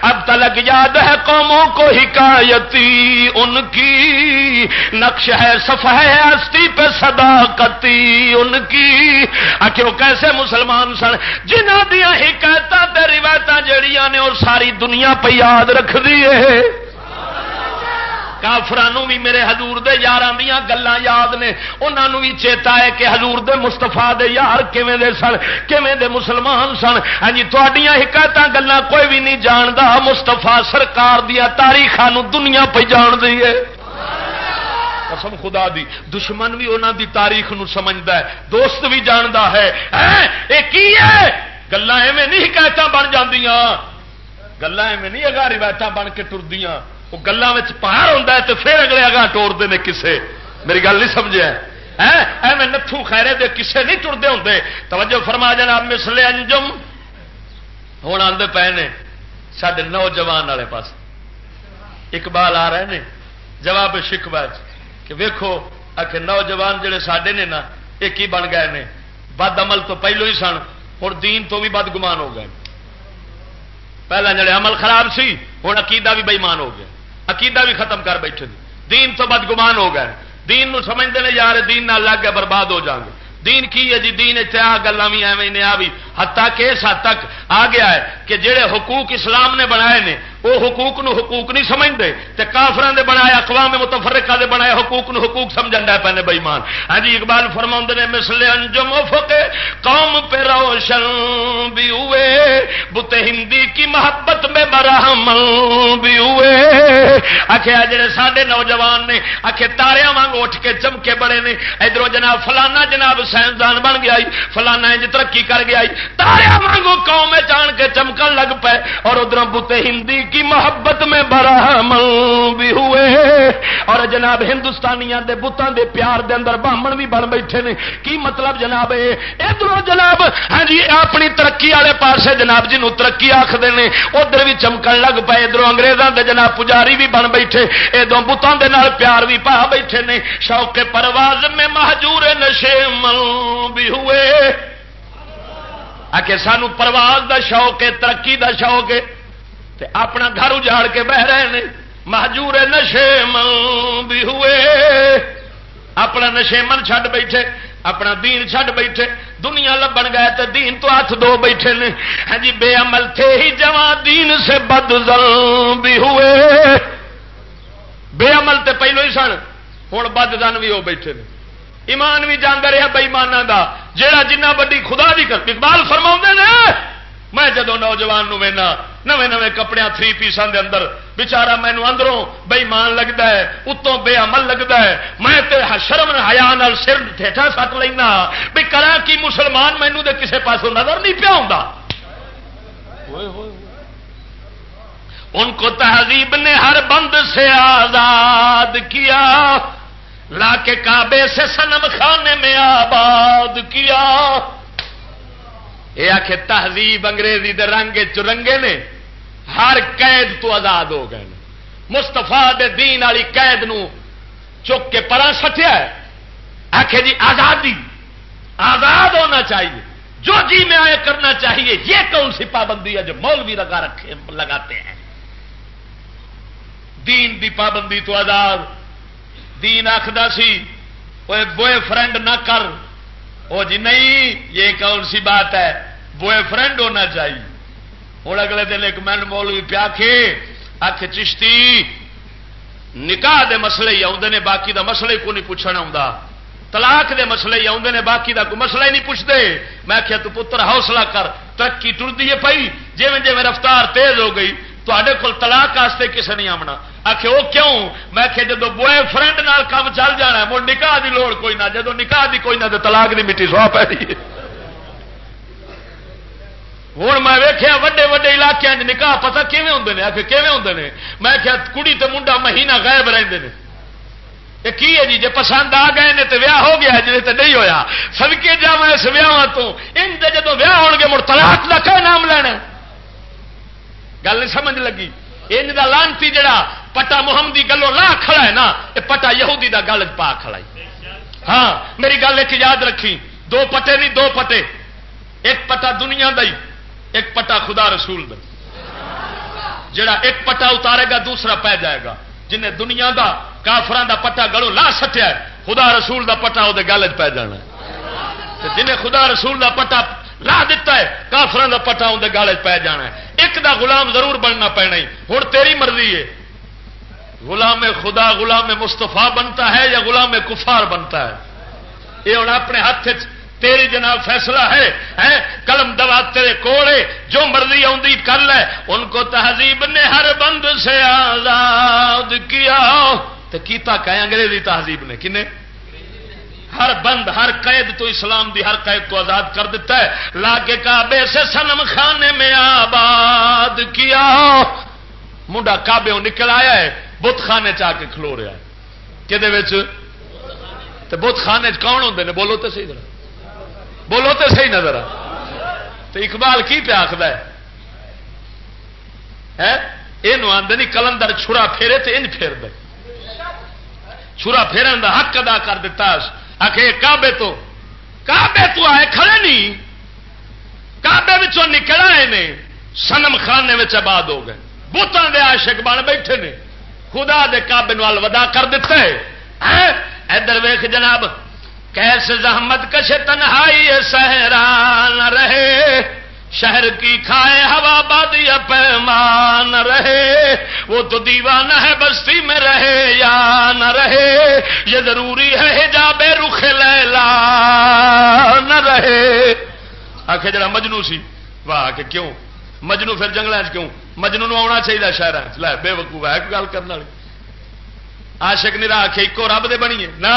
اب تلک یاد ہے قوموں کو حکایتی، ان کی نقش ہے صفحہ ہستی پہ صداقتی، ان کی آخر کیسے مسلمان سن جنہ دیا حکایتاں تے روایتاں جڑیاں نے اور ساری دنیا پہ یاد رکھ دیے کافرانوں بھی میرے حضور دے یاراں دیاں گلاں یاد نے انہاں بھی چیتا ہے کہ حضور دے مصطفیٰ دے یار کیویں دے سن کیویں دے مسلمان سن ہاں جی تہاڈیاں حکایتاں گلاں کوئی بھی نہیں جاندا مصطفیٰ سرکار دیاں تاریخاں نو دنیا پہ جان دی ہے قسم خدا دی دشمن بھی انہاں دی تاریخ نو سمجھدا ہے دوست بھی جاندا ہے اے کی ہے گلاں ایویں نہیں حکایتاں بن جاندیاں گلاں ایویں نہیں اگا روایتاں بن کے ٹردیاں وہ گلوں میں پہاڑ ہوتا ہے تو پھر اگلے اگاں ٹورتے ہیں کسے میری گل نہیں سمجھا ایویں نتھو خیرے دے کسے نہیں ٹرتے ہوں توجہ فرما جناب مثل انجم ہوں آتے پے نے سارے نوجوان والے پاس اقبال آ رہے ہیں جواب شکوا کہ ویکھو آخر نوجوان جڑے ساڈے نے نا یہ کی بن گئے نے بد عمل تو پہلو ہی سن ہوں دین تو بھی بدگمان ہو گئے پہلے جڑے عمل خراب سی ہوں عقیدہ بھی بےمان ہو گیا عقیدہ بھی ختم کر بیٹھے دین تو بدگمان ہو گئے دین نو سمجھتے ہیں یار دین نہ لگ گئے برباد ہو جائیں گے دین کی ہے جی دین گلاں بھی ایویں نے بھی حتیٰ کہ اس حد تک آ گیا ہے کہ جڑے حقوق اسلام نے بنائے نے وہ حقوق نو حقوق نہیں سمجھتے تے کافراں دے بنائے اقوام متفرقہ دے بنائے حقوق نو حقوق سمجھن دے پے نے بے ایمان ہاں جی اقبال فرماؤندے نے مثل انجم افق قوم پہ روشن بھی ہوئے بت ہندی کی محبت میں برہم بھی ہوئے آخیا جڑے ساڈے نوجوان نے آخے تاریاں وانگ اٹھ کے چمکے بڑے نے ادھروں جناب فلانا جناب سائنسدان بن گیا فلانا انج ترقی کر گیا تاریاں وانگو قوم جان کے چمکن لگ پے اور ادھر بت ہندی کی محبت میں برہم بھی ہوئے اور جناب ہندوستانیاں دے بتاں دے پیار دے اندر بامن بھی بن بیٹھے نے کی مطلب جناب ادھر جناب ہاں جی اپنی ترقی والے پاسے جناب جنوں ترقی آکھدے نے ادھر بھی چمکن لگ پے ادھر انگریزاں دے جناب پجاری بھی بن بیٹھے ادھر بتاں دے نال پیار بھی پا بیٹھے نے شوق پرواز میں مہجور نشے مل بھی ہوئے آکے سانو پرواز دا شوق ہے ترقی دا شوق ہے تے اپنا گھر اجاڑ کے بہ رہے ہیں مہجور نشے من بھی ہوئے اپنا نشے من چھڈ بیٹھے اپنا دین چھڈ بیٹھے دنیا لبن گئے تے دین تو ہاتھ دو بیٹھے نے ہاں جی بے عمل تھے ہی جوان دین سے بدظن بھی ہوئے بے عمل تے پہلو ہی سن ہوں بدظن بھی ہو بیٹھے نے ایمان بھی جانا رہا بےمانہ دا جیڑا جنہ بڑی خدا دی کر اقبال فرماؤندے نے میں جدو نوجوان نو وینا نوے نوے کپڑے 3 پیساں دے اندر بچارا مینو اندروں بےمان لگتا ہے اتوں بے عمل لگتا ہے میں تے شرم حیا نال سر ٹھیٹا سٹ لینا بھی کرا کی مسلمان مینو دے کسے پاسوں نظر نہیں پیا ہوندا ان کو تہذیب نے ہر بند سے آزاد کیا لا کے کعبے سے صنم خانے میں آباد کیا یہ آخ تہذیب انگریزی دے رنگ چرنگے نے ہر قید تو آزاد ہو گئے مستفا دے دین والی قید نو چک کے پرا سٹیا ہے آخ جی آزادی آزاد ہونا چاہیے جو جی میں آئے کرنا چاہیے یہ کون سی پابندی ہے جو مولوی لگاتے ہیں دین دی پابندی تو آزاد دین آخدا سی بوائے فرینڈ نہ کر او جی نہیں یہ کون سی بات ہے بوائے فرینڈ ہونا چاہیے ہوں اگلے دن ایک مین مولوی پیا کے آخ چشتی نکاح دے مسئلے ہی آتے ہیں باقی دا مسئلہ ہی کو نہیں پوچھنا آتا طلاق دے مسئلے ہی آتے ہیں باقی دا کوئی مسئلہ ہی نہیں پوچھتے میں آخیا تو پتر حوصلہ کر ترقی ٹرتی ہے پئی جی جی رفتار تیز ہو گئی تے کول طلاق واسطے کسے نہیں آمنا آخ وہ کیوں میں آخیا جدو بوائے فرینڈ نال کام چل جانا مڑ نکاح دی لوڑ کوئی نہ جدو نکاح دی کوئی نہ تو طلاق دی مٹی سوا پی رہی ہے ہوں میں ویخیا وڈے وڈے علاقے نکاح پتا کیویں ہوندے نے آخر کیویں ہوندے نے میں آخیا کڑی تے منڈا مہینہ غائب رہندے نے یہ کی ہے جی جے پسند آ گئے نے تو ویاہ ہو گیا جی تے نہیں ہویا سدکے جاواں اس ویاہاں تو ان دے جدو ویاہ ہون گے مڑ طلاق دا کیا نام لینا گل نہیں سمجھ لگی ان دا لانتی جڑا پٹا محمدی گلوں لا کھڑا ہے نا یہ پٹا یہودی دا گل پا کھڑا ہے ہاں میری گل ایک یاد رکھی دو پٹے نہیں دو پٹے ایک پٹا دنیا دا ہی ایک پٹا خدا رسول دا جڑا ایک پٹا اتارے گا دوسرا پہ جائے گا جنہیں دنیا دا کافران دا پٹا گلوں لا سٹیا ہے خدا رسول دا پٹا وہ گل پہ جانا جنہیں خدا رسول دا پٹا لا دیتا ہے کافران دا پٹا اندر گالے پی جانا ہے. ایک دا غلام ضرور بننا پینا ہی. ہوں تیری مرضی ہے غلام خدا غلام مصطفیٰ بنتا ہے یا غلام کفار بنتا ہے. یہ ہوں اپنے ہاتھ تیری جناب فیصلہ ہے. قلم دوا تیرے کوڑے جو مرضی آندی کر لے. ان کو تہذیب نے ہر بند سے آزاد کیا. تو کیتا کہ انگریزی تہذیب نے کنے ہر بند ہر قید تو اسلام دی ہر قید تو آزاد کر دیتا ہے. لا کے کعبے سے صنم خانے میں آباد کیا. منڈا کعبے نکل آیا ہے بت خانے چ کے کھلو رہا ہے. کہ بت خانے کون ہوتے ہیں؟ بولو تو صحیح ذرا بولو تو صحیح نظر. تو اقبال کی پہ آخر ہے یہ آدھے نہیں کلندر چھڑا پھیرے تو انج پھیر دے. چھڑا پھیرن دا حق ادا کر دیتا. آخے کعبے تو آئے کھڑے نہیں کعبے وچوں نکل آئے نے صنم خانے میں آباد ہو گئے. بتان دے عاشق بن بیٹھے نے. خدا دے کعبے نال ودا کر دیتا ہے. ادھر ویخ جناب کیسے زحمت کشے تنہائی صحرا نہ رہے. شہر کی کھائے ہوا بادی پیمان رہے. وہ تو دیوانہ ہے بستی میں رہے یا نہ رہے. یہ ضروری ہے حجاب رخ لیلا نہ رہے. آخر جڑا مجنو سی واہ کہ کیوں مجنو پھر جنگل کیوں مجنو نو آنا چاہیے شہر لے بے وقوف ہے گل کرنے والی. عاشق نہیں رہا کہ ایکو رب دے بنیے نہ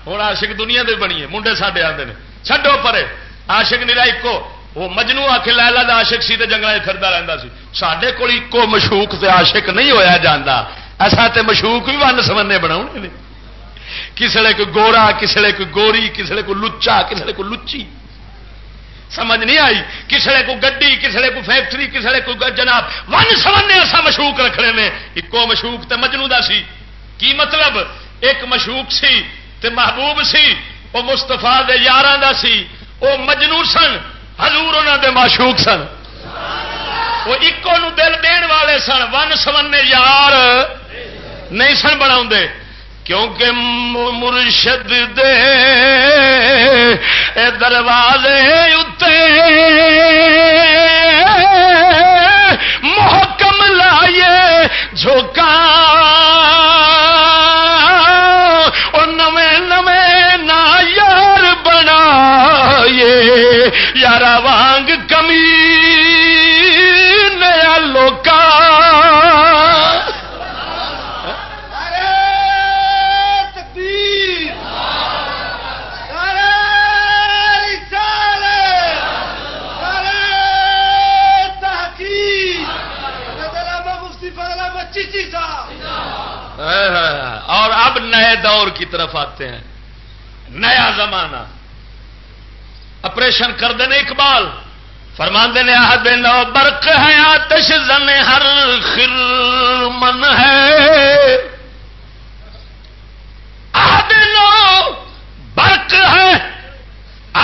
ہوں عاشق دنیا دے بنیے. منڈے ساڈے آتے ہیں چھڈو پرے عاشق نہیں رہا ایکو. وہ مجنو آ کے لیلا دا عاشق سی تے جنگل پھردا رہندا سی. ساڈے کول ایکو مشوق تے عاشق نہیں ہویا جاندا. ایسا تے مشوق بھی ون سمنے بناؤنے نے. کسے کوئی گورا کسے کوئی گوری کسے کو لچا کسے کو لچی سمجھ نہیں آئی. کسے کو گڈی کسے کو فیکٹری کسے کو جناب ون سمنے ایسا مشوق رکھنے نے. ایکو مشوق تے مجنو دا سی. کی مطلب ایک مشوق سی تے محبوب سی وہ مستفا دے یاراں دا سی. وہ مجنو سن حضور انہاں دے معشوق سن. وہ ایکو نو دل دین والے سن. ون سمنے یار نہیں سن بناؤں دے. کیونکہ مرشد دے دروازے اتے محکم لائے جھوکا اور نویں نویں نا یار بنائے. یارا وانگ کمی نیا لوکا. اور اب نئے دور کی طرف آتے ہیں. نیا زمانہ آپریشن کر دینے اقبال فرماندے نے آہد نو برق ہے آتش زن ہر خرمن ہے. آہد نو برق ہے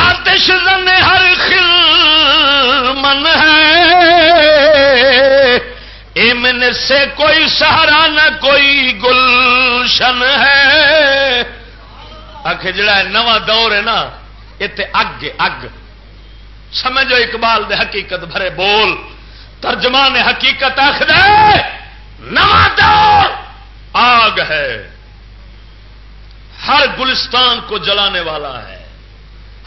آتش زن ہر خرمن ہے. ایمن سے کوئی سہارا نہ کوئی گلشن ہے. آخر جڑا نواں دور ہے نا اتنے اگ اگ سمجھو. اقبال دے حقیقت بھرے بول ترجمان حقیقت آخر نواں دور آگ ہے. ہر گلستان کو جلانے والا ہے.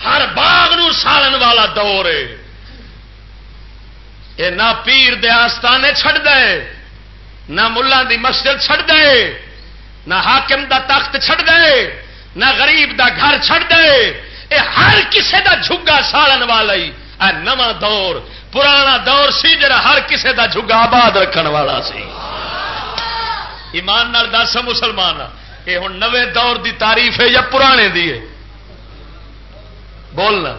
ہر باغ نو سالن والا دور ہے. یہ نہ پیر دے آستانے چھڑ دے نہ ملہ دی مسجد چھڑ دے نہ حاکم دا تخت چھڑ دے نہ غریب دا گھر چھڑ دے. اے ہر کسے دا جھگا سالن والا ہی. اے نواں دور پرانا دور سی جڑا ہر کسے دا جھگا آباد رکھن والا سی. ایمان نال دس مسلمان اے ہن نویں دور دی تعریف ہے یا پرانے دی ہے؟ بولنا.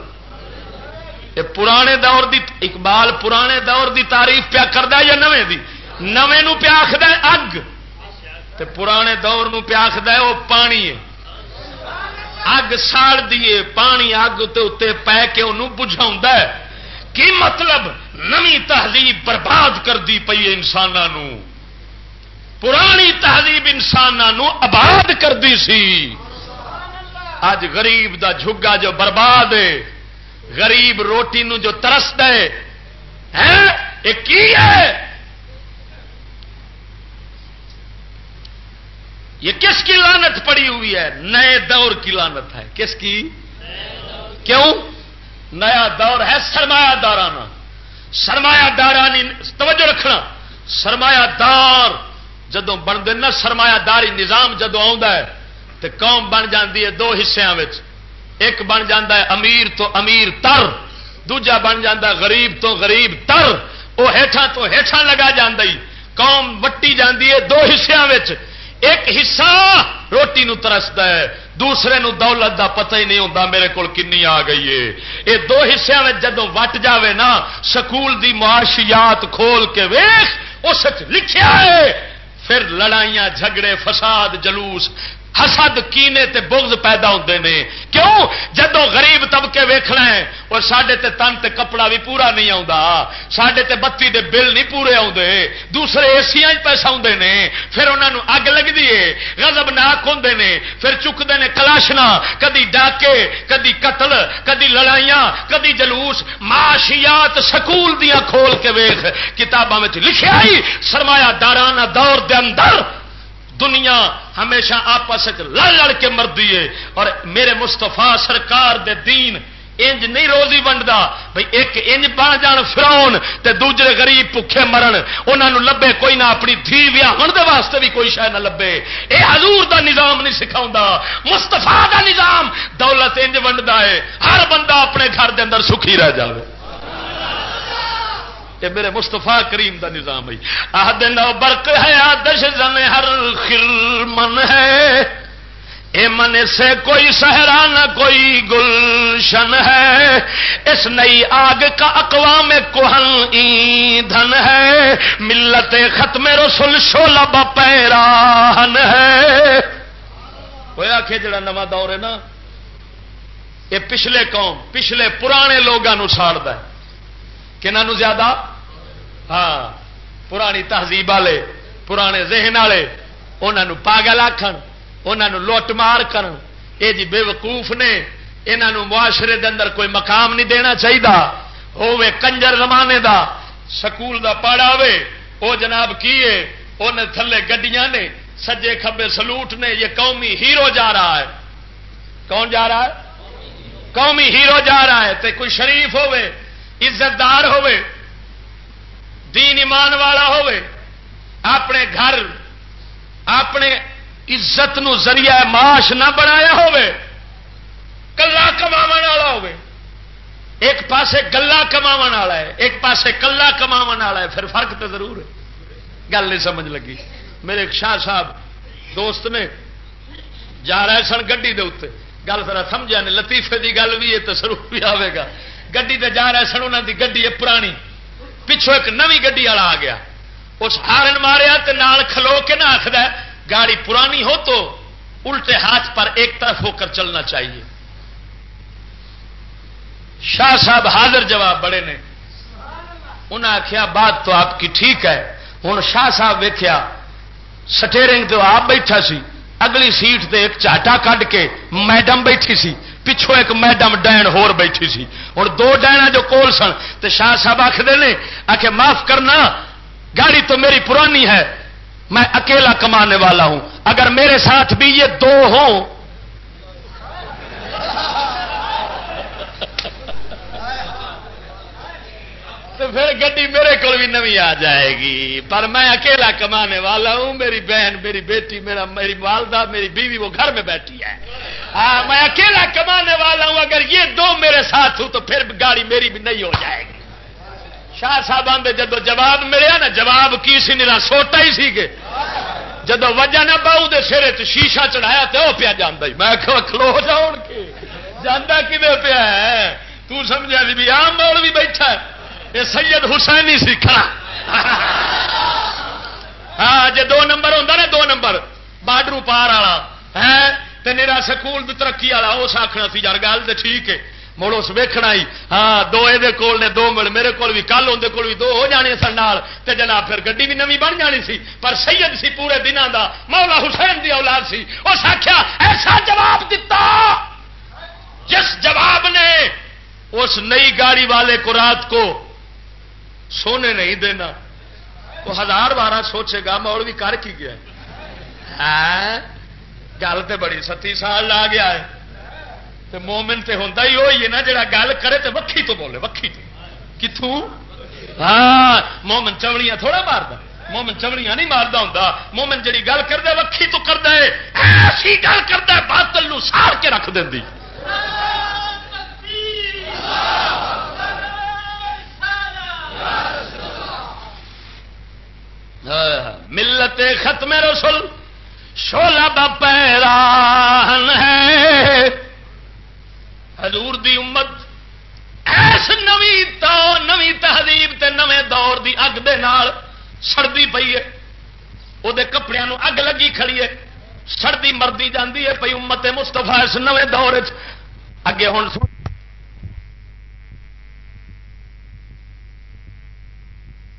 یہ پرانے دور دی اقبال پرانے دور دی تعریف پیا کردا یا نویں دی؟ نویں نو پیا آکھدا ہے اگ تے پرانے دور نو پیا آکھدا ہے وہ پانی ہے. اگ ساڑ دیے پانی اگ تے پے کے انہوں بجھاوندا ہے. کی مطلب نویں تہذیب برباد کر دی پئی ہے انساناں. پرانی تہذیب انساناں آباد کر دی سی. اج غریب دا جھگا جو برباد ہے، غریب روٹی نو جو ترسدا ہے یہ کی ہے؟ یہ کس کی لعنت پڑی ہوئی ہے؟ نئے دور کی لعنت ہے۔ کس کی؟ کیوں؟ نیا دور ہے سرمایہ دارانہ، سرمایہ دارانی توجہ رکھنا، سرمایہ دار جدوں بنتے نا، سرمایہ داری نظام جدوں آتا ہے تو قوم بن جاتی ہے دو حصوں میں، ایک بن جاتا ہے امیر تو امیر تر، دوجا بن جاتا ہے غریب تو غریب تر، وہ ہیٹھاں تو ہیٹھاں لگا جاندی، قوم وٹی جاندی ہے دو حصوں میں، ایک حصہ روٹی نو ترستا ہے، دوسرے نو دولت دا پتہ ہی نہیں ہوتا میرے کول کنی آ گئی ہے۔ یہ دو حصوں میں جدوں وٹ جاوے نا، سکول دی معاشیات کھول کے ویخ اس لکھیا ہے، پھر لڑائیاں جھگڑے فساد جلوس حسد کینے تے بغض پیدا ہوندے نے۔ کیوں؟ جدوں غریب طبقے ویکھنا ہے اور ساڈے تے تن تے کپڑا بھی پورا نہیں آوندا، ساڈے تے بتی دے بل نہیں پورے آوندے، دوسرے ایسیاں پیسہ ہوندے نے، پھر انہاں نوں اگ لگدی ہے، غضبناک ہوندے نے، پھر چکدے نے کلاشنا، کدی ڈاکے، کدی قتل، کدی لڑائیاں، کدی جلوس، معاشیات سکول دیاں کھول کے ویکھ، کتاباں وچ لکھیا ہی سرمایہ دارانہ دور دے اندر دنیا ہمیشہ آپس لڑ لڑ کے مردی ہے، اور میرے مستفا سرکار دے دین انج نہیں روزی ونڈدا بھئی ایک انج بن جان فرعون تے دوسرے غریب بھکھے مرن، انہاں نوں لبے کوئی نہ، اپنی دھی ویاہن دے واسطے بھی کوئی شے نہ لبے۔ اے حضور دا نظام نہیں سکھاوندا، مصطفی دا نظام دولت انج ونڈدا ہے ہر بندہ اپنے گھر دے اندر سکھی رہ جاوے۔ یہ میرے مصطفیٰ کریم دا نظام ہے۔ آہد نو برق ہے آدش زن ہر خرمن ہے، اے من سے کوئی صحرا نہ کوئی گلشن ہے، اس نئی آگ کا اقوام کہن ایندھن ہے، ملت ختم رسول شعلہ پیراہن ہے۔ وہ آخے جڑا نواں دور ہے نا، یہ پچھلے قوم پچھلے پرانے لوگوں ساڑتا ہے، کنہوں زیادہ؟ ہاں پرانی تہذیب والے، پرانے ذہن والے، انہوں پاگل آکھن، انہوں لوٹ مار کرن، اے جی بے وقوف نے، انہوں معاشرے دے اندر کوئی مقام نہیں دینا چاہیے، ہوے کنجر زمانے دا، سکول دا پڑھا ہوے، او جناب کیے انہیں تھلے گڈیاں نے، سجے کھبے سلوٹ نے، یہ قومی ہیرو جا رہا ہے۔ کون جا رہا ہے؟ قومی ہیرو جا رہا ہے۔ تے کوئی شریف ہوے، عزت دار ہوے، دین ایمان والا ہوے، اپنے گھر اپنے عزت نو ذریعہ معاش نہ بنایا ہوے، کلا کماون والا ہوے، ایک پاسے گلا کماون والا ہے، ایک پاسے کلا کماون والا ہے، پھر فرق تو ضرور ہے۔ گل نہیں سمجھ لگی؟ میرے ایک شاہ صاحب دوست نے جا رہے سن گڈی دے اتنے، گل ذرا سمجھا نہیں، لطیفے دی گل بھی ہے تو سرور بھی آئے گا۔ گڈی تے جا رہے سن، انہوں دی گڈی ہے پرانی، پچھوں ایک نوی گڈی والا آ گیا، اس ہارن ماریا تے نال کھلو کے نہ آخد گاڑی پرانی ہو تو الٹے ہاتھ پر ایک طرف ہو کر چلنا چاہیے۔ شاہ صاحب حاضر جواب بڑے نے، انہیں آخیا بات تو آپ کی ٹھیک ہے۔ ہوں شاہ صاحب ویکھیا سٹیئرنگ تو آپ بیٹھا سی، اگلی سیٹ تے ایک چاٹا کڈ کے میڈم بیٹھی سی، پچھوں ایک میڈم ڈین ہور بیٹھی سی، ہوں دو ڈینا جو کول سن، تے شاہ صاحب آخر نے آخے معاف کرنا، گاڑی تو میری پرانی ہے، میں اکیلا کمانے والا ہوں، اگر میرے ساتھ بھی یہ دو ہوں تو پھر گڈی میرے کو بھی نوی آ جائے گی، پر میں اکیلا کمانے والا ہوں، میری بہن، میری بیٹی، میری والدہ، میری بیوی وہ گھر میں بیٹھی ہے، میں اکیلا کمانے والا ہوں، اگر یہ دو میرے ساتھ ہوں تو پھر گاڑی میری بھی نہیں ہو جائے گی۔ شاہ صاحب آدھے جدو جواب ملیا نا، جواب کی سی نرا سوٹا ہی سی کہ جدو وجہ نہ باؤ دے سرے تو شیشہ چڑھایا تو وہ پیا جانا ہی، میں کھلو جاؤ کے جانا کدے پیا ہے، تو سمجھا سی بھی عام مول بھی بیٹھا ہے، یہ سید حسینی سی کھڑا ہاں جی دو نمبر ہوتا نا، دو نمبر بارڈر پار والا ہے تو میرا سکول بھی ترقی والا، اس آخنا سی یار گل تو ٹھیک ہے، مڑ اس ویکھنا ہی ہاں دو یہ کول نے، دو مل میرے کول بھی، کل اندر کول بھی دو ہو جانے سن نال تے جناب پھر گڈی بھی نوی بن جانی سی، پر سید سی پورے دنوں دا، مولا حسین دی اولاد سی، اس آخیا ایسا جواب دیتا جس جواب نے اس نئی گاڑی والے کو رات کو سونے نہیں دینا، وہ 1000 بار سوچے گا مولوی کر کی گیا گل تو بڑی 37 سال لا گیا ہے. تے مومن تے ہوتا ہی وہی ہے نا جڑا گل کرے تے وکھی تو بولے، وکھی تو کتوں. ہاں مومن چوڑیاں تھوڑا ماردا، مومن چوڑیاں نہیں ماردا ہوندا. مومن جڑی گل کردا وکھی تو کردا ہے، ایسی گل کردا ہے باطل نو ساڑ کے رکھ دیندی. ملت ختم رسول شولا بپیران ہے. حضور دی امت ایس نویں تہذیب تے نویں دور دی اگ دے نال سڑدی پئی ہے. وہ کپڑے نو اگ لگی کھڑی ہے، سڑدی مردی جاندی ہے پئی. امت مصطفیٰ اس نویں دور اگے ہن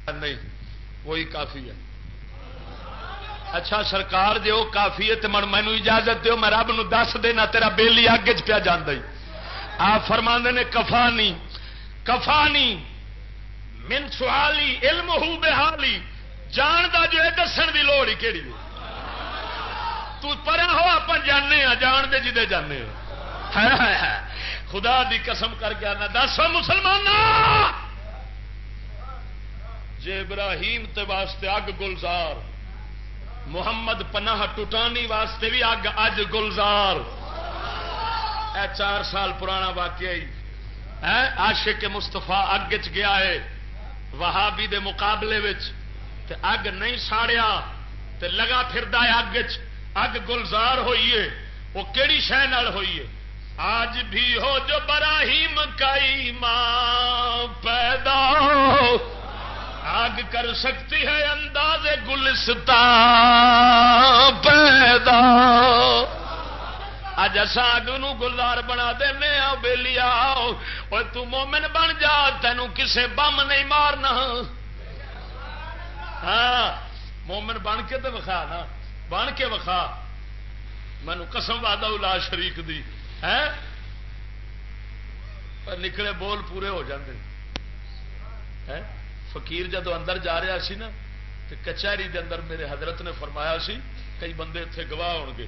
نہیں وہی کافی ہے. اچھا سرکار جی وہ کافی ہے تو مینو اجازت دیو میں رب نو دس دینا تیرا بیلی اگ چ پیا جانا. آپ فرماندے نے کفانی کفانی من سوالی علم ہو بحالی. جاندا جو ہے دسن دی لوڑ ہی کیڑی ہے. تو پرا ہو آپ جانے ہاں جان دے جدے جانے خدا دی قسم کر کے آنا دسو مسلمان جے ابراہیم تے واسطے اگ گلزار، محمد پناہ ٹوٹانی واسطے بھی اگ اج گلزار. اے 4 سال پرانا واقعہ ہے. عاشق مستفا اگ چ گیا ہے وہابی دے مقابلے وچ تے اگ نہیں ساڑیا تے لگا پھردا ہے اگ چ. اگ گلزار ہوئی ہے. وہ کیڑی شے نال ہوئی ہے؟ آج بھی ہو جو براہیم کا ایمان پیدا آگ کر سکتی ہے انداز گلستان پیدا. اج اصا اگ نو گلزار بنا دینے آ بیلی آؤ اور تو مومن بن جا تینوں کسے بم نہیں مارنا. ہاں مومن بن کے تو وکھا نا، بن کے وکھا. مینو قسم وعدہ لا شریک دی ہے پر نکلے بول پورے ہو جاندے. فقیر جدو اندر جا رہا سی نا تو کچہری دے اندر میرے حضرت نے فرمایا سی کئی بندے اتنے گواہ ہون گے.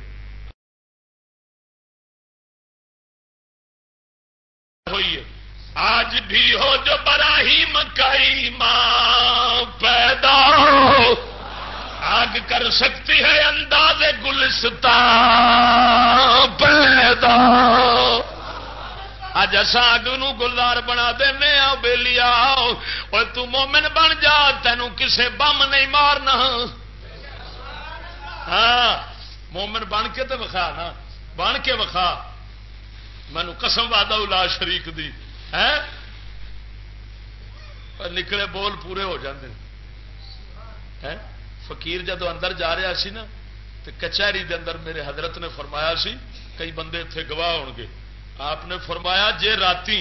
ہوئی ہے آج بھی ہو جو براہیم کا ایمان پیدا آگ کر سکتی ہے انداز گلستان پیدا. اج اصا اگ نو گلزار بنا دینے آ بیلی آؤ اور تو مومن بن جا تینوں کسے بم نہیں مارنا. ہاں مومن بن کے تو وکھا نا، بن کے وکھا. مینو قسم وعدہ لا شریک دی ہے پر نکلے بول پورے ہو جاندے. فقیر جدو اندر جا رہا سی نا تو کچہری دے اندر میرے حضرت نے فرمایا سی کئی بندے اتنے گواہ ہون گے. آپ نے فرمایا جے راتی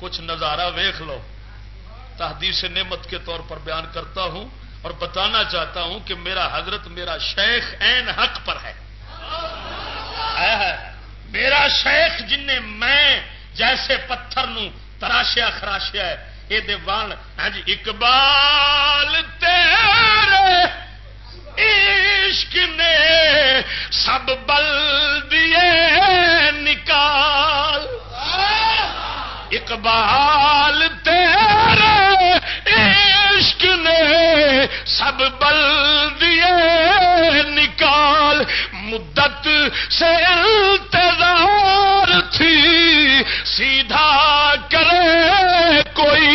کچھ نظارہ ویخ لو تحدیث نعمت کے طور پر بیان کرتا ہوں اور بتانا چاہتا ہوں کہ میرا حضرت میرا شیخ عین حق پر ہے. میرا شیخ جن نے میں جیسے پتھر نو تراشیا خراشیا ہے یہ دیوان. ہاں جی اقبال تیرے عشق نے سب بل دیے نکال. اقبال تیرے عشق نے سب بل دیے نکال. مدت سے انتظار تھی سیدھا کرے کوئی.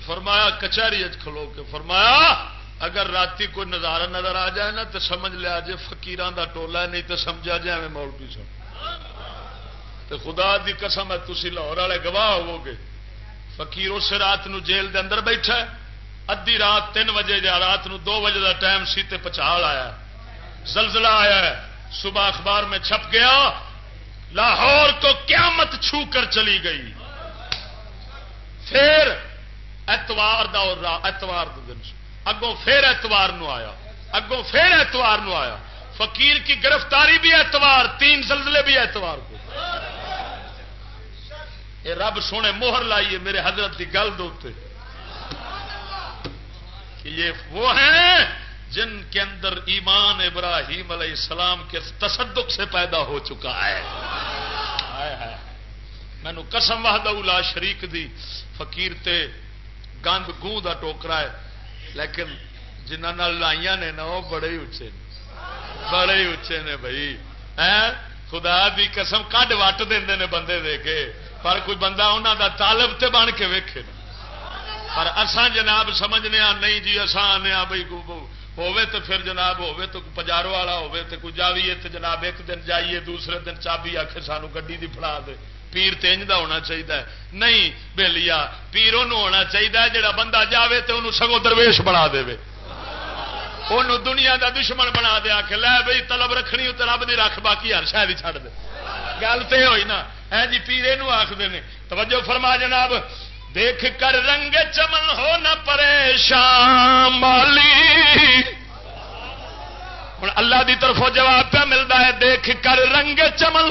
فرمایا کچہری کھلو کے فرمایا اگر راتی کوئی نظارہ نظر آ جائے نا تو سمجھ لیا جے فقیران دا ٹولا نہیں تو سمجھا جائے میں مولوی سن. تو خدا دی قسم ہے تسی لاہور والے گواہ ہوو گے. فقیر اس رات نو جیل دے اندر بیٹھا ہے. ادھی رات 3 بجے یا رات نو 2 بجے دا ٹائم سی تے پچھال آیا، زلزلہ آیا ہے، صبح اخبار میں چھپ گیا لاہور کو قیامت چھو کر چلی گئی. پھر اتوار اتوار دن اگوں پھر اتوار نو آیا, اگوں پھر اتوار نو آیا. فقیر کی گرفتاری بھی اتوار, 3 زلزلے بھی اتوار کو. اے رب سونے مہر لائیے میرے حضرت کی گل دوتے کہ یہ وہ ہیں جن کے اندر ایمان ابراہیم علیہ السلام کے تصدق سے پیدا ہو چکا ہے. مینو قسم وحدہ لا شریک دی فقیر تے گند گوں دا ٹوکرا ہے, لیکن جنہاں نال لائیاں نے نا وہ بڑے ہی اچے نے, بڑے ہی اچے نے بھائی. خدا دی قسم کڈ وٹ دے نے بندے دے کے, پر کوئی بندہ انہوں دا طالب تے بن کے ویکھے نا. پر اساں جناب سمجھنے نہیں جی اساں آنے بھائی ہوے تو پھر جناب ہوے تو پجارو والا ہوے تو کوئی جاویے تو جناب ایک دن جائیے دوسرے دن چابی آخر سانو گڈی دی پھڑا دے. پیر تینج دا ہونا چاہیے نہیں بےلیا, پیر انہوں ہونا چاہیے جڑا بندہ جاوے تو انہوں سگوں درویش بنا دے, انہوں دنیا دا دشمن بنا دے آ کے لے بھائی طلب رکھنی تو رب دی رکھ باقی ہر شاید ہی چھڈ دے. گل تو ہوئی نا ہے جی, پیر یہ آخر نے. توجہ فرما جناب, دیکھ کر رنگ چمن ہو نہ پریشان مالی. ہوں اللہ دی طرفوں جواب پہ ملتا ہے, دیکھ کر رنگ چمن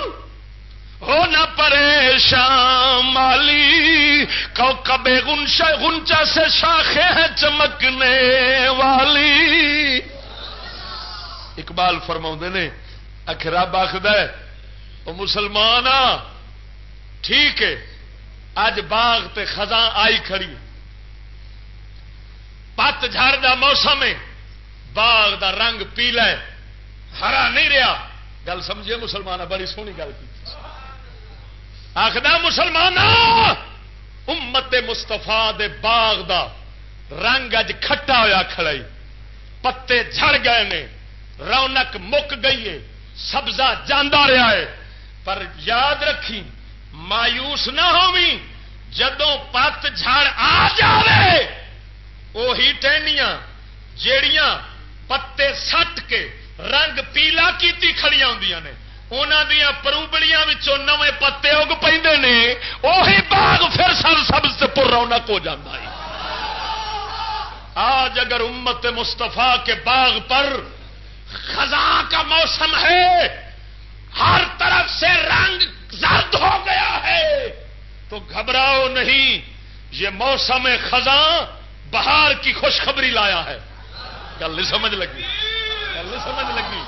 ہو نہ پریشان مالی, کوکب غنچہ سے شاخیں ہیں چمکنے والی. اقبال فرماؤں نے آخر رب آخد ہے وہ مسلمان ٹھیک ہے اج باغ تے خزاں آئی کھڑی, پت جھڑ دا موسم ہے, باغ دا رنگ پیلا ہے, ہرا نہیں رہا. گل سمجھے مسلمان, بڑی سونی گل کی. آخدا مسلمان امت مستفا دے باغ دا رنگ اج کھٹا ہویا کھڑائی, پتے جھڑ گئے نے, رونق مک گئی ہے, سبزہ جاندہ رہا ہے. پر یاد رکھی مایوس نہ ہوویں, جدوں پت جھڑ آ جاوے وہی ٹہنیاں جیڑیاں پتے سٹ کے رنگ پیلا کیتی کھڑیاں ہوندیاں نے, انہاں دیاں پروبڑیاں وچوں نویں پتے اگ پیندے نے, وہی باغ پھر سر سبز تے پر رونق ہو جاندا ہے. آج اگر امت مصطفیٰ کے باغ پر خزاں کا موسم ہے, ہر طرف سے رنگ زرد ہو گیا ہے, تو گھبراؤ نہیں, یہ موسم خزاں بہار کی خوشخبری لایا ہے. گل نہیں سمجھ لگی, گل نہیں سمجھ لگی.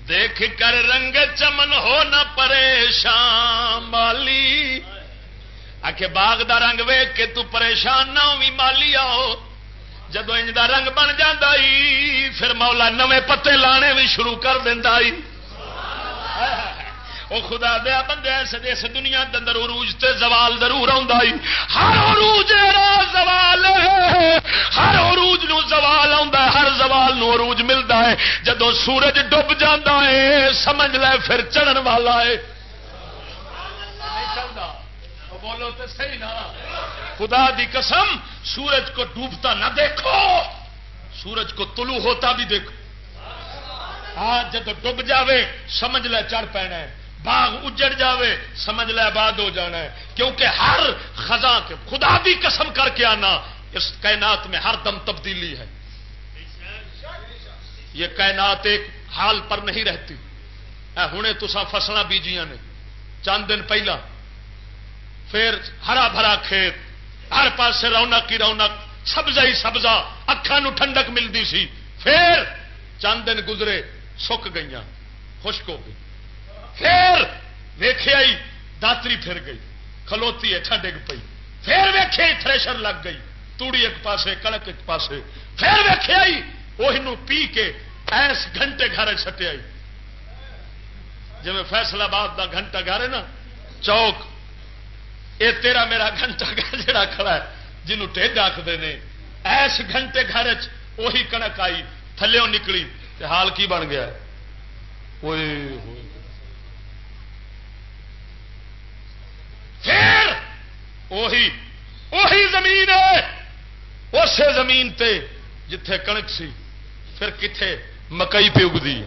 دیکھ کر رنگ چمن ہو نہ پریشان مالی, آکھے باغ دا رنگ ویکھ کے تو پریشان نہ ہوئی مالی. آؤ جدو انج دا رنگ بن جاندا ہی پھر مولا نویں پتے لانے بھی شروع کر دیندا ہی. او خدا دیا بندے اس دنیا دے اندر عروج تے زوال ضرور آوندا ہی. ہر عروج زوال ہے, ہر عروج نو زوال آوندا ہے, ہر زوال نو عروج ملدا ہے. جدوں سورج ڈب جاندا ہے سمجھ لے پھر چڑھن والا ہے. بولو تو صحیح نا, خدا دی قسم سورج کو ڈوبتا نہ دیکھو, سورج کو طلوع ہوتا بھی دیکھو. ہاں جب ڈب جاوے سمجھ لے چڑھ پینا ہے, باغ اجڑ جاوے سمجھ لے آباد ہو جانا ہے. کیونکہ ہر خزاں کے خدا دی قسم کر کے آنا, اس کائنات میں ہر دم تبدیلی ہے. یہ کائنات ایک حال پر نہیں رہتی. ہنے تساں فصلاں بیجیاں نے چند دن پہلا, پھر ہرا بھرا کھیت, ہر پاسے رونق ہی رونق, سبزہ ہی سبزہ, اکھاں نو ٹھنڈک ملتی سی. پھر چند دن گزرے سک گئیاں, خشک ہو گئی. پھر ویکھیا ہی داتری پھر گئی, کھلوتی ہٹھا ڈگ پئی. پھر ویکھیا ہی تھریشر لگ گئی, توڑی ایک پاسے کڑک ایک پاسے. پھر ویکھیا ہی وہی نو پی کے ایس گھنٹے گھر چھٹیا. جی فیصلہ آباد کا گھنٹہ گھر ہے نا چوک, یہ تیرا میرا گھنٹہ گھر جڑا کھڑا ہے جنہوں ٹھڈ آخر نے, ایس گھنٹے گھر وہی کنک آئی, تھلوں نکلی, تے حال کی بن گیا پھر وہی زمین ہے، اسی زمین تے جتھے کنک سی پھر کتھے مکئی پہ اگدی،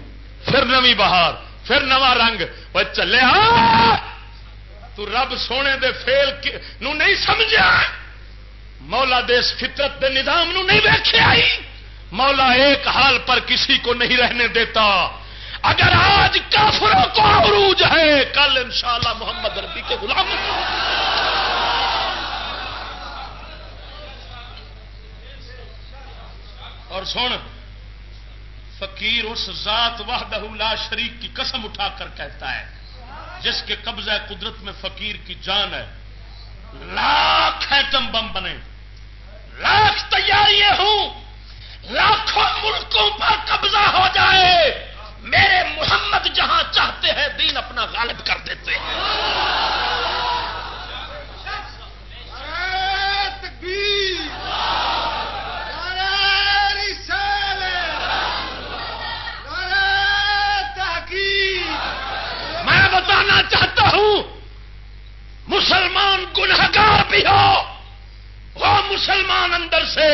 پھر نویں بہار، پھر نواں رنگ. وہ چلے تو رب سونے دے فیل نو نہیں سمجھا، مولا دے اس فطرت دے نظام نو نہیں ویکھیا. مولا ایک حال پر کسی کو نہیں رہنے دیتا. اگر آج کافروں کو عروج ہے، کل انشاءاللہ محمد ربی کے غلام. اور سن، فقیر اس ذات وحدہ لا شریک کی قسم اٹھا کر کہتا ہے جس کے قبضہ قدرت میں فقیر کی جان ہے. لاکھ ایٹم بم بنے، لاکھ تیاریاں ہوں، لاکھوں ملکوں پر قبضہ ہو جائے، میرے محمد جہاں چاہتے ہیں دین اپنا غالب کر دیتے ہیں. میں بتانا چاہتا ہوں، مسلمان گنہگار بھی ہو، وہ مسلمان اندر سے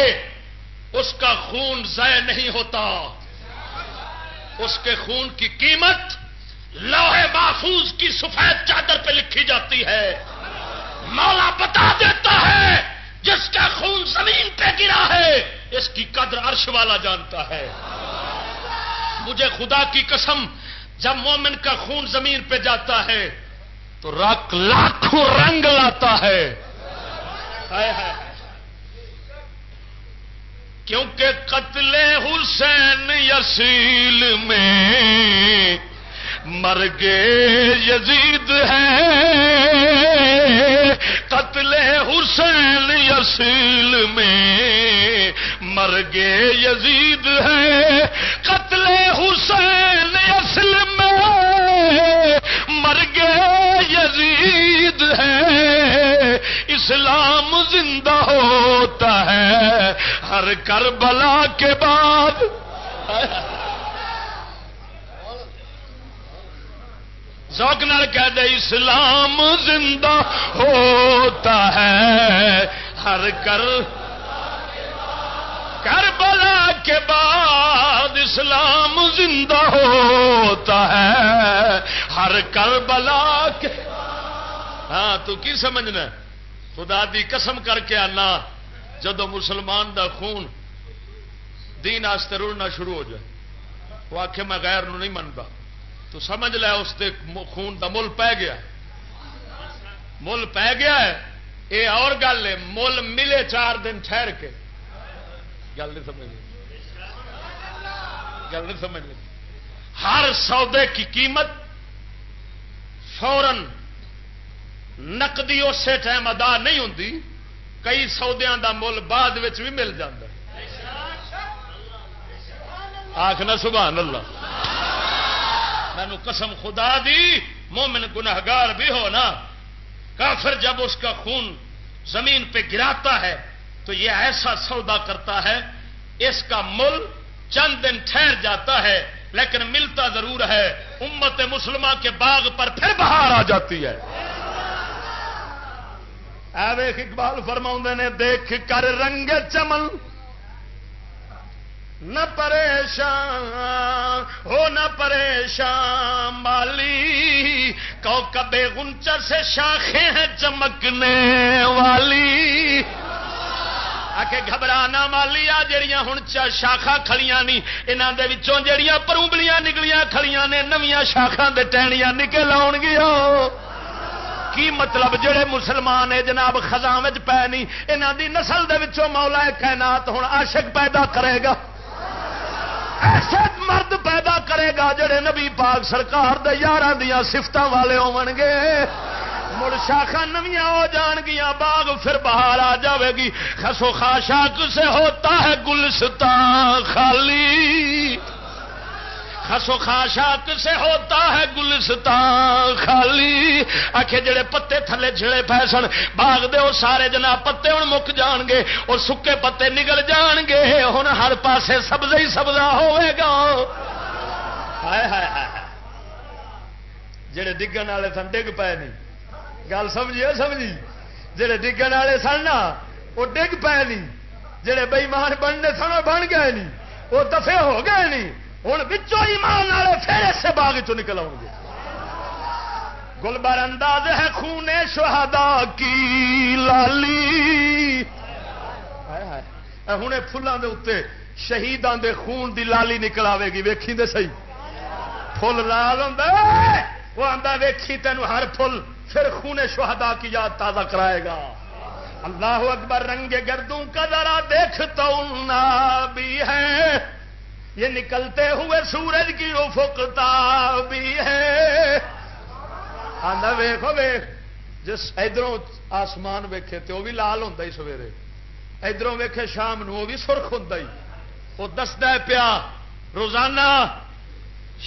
اس کا خون ضائع نہیں ہوتا. اس کے خون کی قیمت لوح محفوظ کی سفید چادر پہ لکھی جاتی ہے. مولا بتا دیتا ہے جس کا خون زمین پہ گرا ہے اس کی قدر عرش والا جانتا ہے. مجھے خدا کی قسم، جب مومن کا خون زمین پہ جاتا ہے تو لاکھوں رنگ لاتا ہے. کیونکہ قتل حسین یسیل میں مرگ یزید ہے، قتل حسین یسیل میں مرگ یزید ہے، قتل حسین یسیل میں مرگ یزید ہے. اسلام زندہ ہوتا ہے ہر کربلا کے بعد. ذوق نال کہہ دے، اسلام زندہ ہوتا ہے ہر کربلا کے بعد. اسلام زندہ ہوتا ہے ہر کربلا کے. ہاں تو کی سمجھنا؟ خدا دی قسم کر کے آنا، جدو مسلمان دا خون دین آستے رڑنا شروع ہو جائے، وہ آخے میں غیر نو نہیں منتا، تو سمجھ لے اس دے خون دا مل پی گیا. مل پی گیا ہے. یہ اور گل ہے، مل ملے 4 دن ٹھہر کے. گل نہیں سمجھ لگی، گل نہیں سمجھ لگی. ہر سودے کی قیمت فوراً نقدی اسی ٹائم ادا نہیں ہوتی، کئی سودیاں دا مل بعد وچ بھی مل جاتا. آخنا سبحان اللہ. مینو قسم خدا دی، مومن گناہگار بھی ہو نا، کافر جب اس کا خون زمین پہ گراتا ہے تو یہ ایسا سودا کرتا ہے، اس کا مل چند دن ٹھہر جاتا ہے لیکن ملتا ضرور ہے. امت مسلمہ کے باغ پر پھر بہار آ جاتی ہے. ویخ اقبال فرماؤں نے، دیکھ کر رنگ چمن نہ پریشان ہو نہ پریشان مالی، کوکب غنچہ سے شاخیں ہیں چمکنے والی. آکے گھبرانا مالی، آ جڑیاں ہن شاخاں کھڑیاں نہیں، انہاں دے وچوں جڑیاں پروبلیاں نکلیاں کھڑیاں نے، نویاں شاخاں دے ٹہنیاں نکل آؤن گیاں. کی مطلب؟ جڑے مسلمان ہے جناب خزاں وچ پے نہیں، انہاں دی نسل دے وچوں مولا کائنات ہن عاشق پیدا کرے گا، ایسے مرد پیدا کرے گا جڑے نبی پاک سرکار دے یاراں دیاں صفتاں والے ہون گے. مڑ شاخاں نویاں ہو جان گیاں، باغ پھر بہار آ جاوے گی. خسو خاشاک سے ہوتا ہے گلستان خالی، خسو خاشاک سے ہوتا ہے گلستان خالی. آخے جڑے پتے تھلے چھڑے پے سن باغ دے وہ سارے جناب پتے ہوں مک جان گے اور سکے پتے نگل جان گے. ہن ہر پاسے سبزہ ہی سبزہ ہوئے گا. ہائے ہائے ہائے جڑے ڈگن والے سن ڈگ پے نہیں. گل سمجھیے سمجھی. جڑے ڈگن والے سن نا وہ ڈگ پے نہیں. جڑے بےمان بننے سن بن گئے نہیں. وہ دفے ہو گئے نہیں. ہوں بچوں ایمان والے پھر اس باغ چ نکل آؤ گے. گلبر انداز ہے خون شہداء کی لالی. ہوں فلوں کے اتنے شہیدان دے خون دی لالی نکل آئے گی. ویکھی دے صحیح فل لال ہوں وہ آتا ویکھی تینوں ہر فل پھر خون شہداء کی یاد تازہ کرائے گا. اللہ اکبر. رنگ گردوں کا ذرا دیکھتا ہوں بھی ہے یہ نکلتے ہوئے سورج کی افقتا بھی ہے. آندا ویکھو ویکھ جس ادھروں آسمان ویکھے تو وہ بھی لال ہوندا ہی سویرے. ادھروں ویکھے شام نو وہ بھی سرخ ہوندا ہی. وہ دسدا ہے پیا روزانہ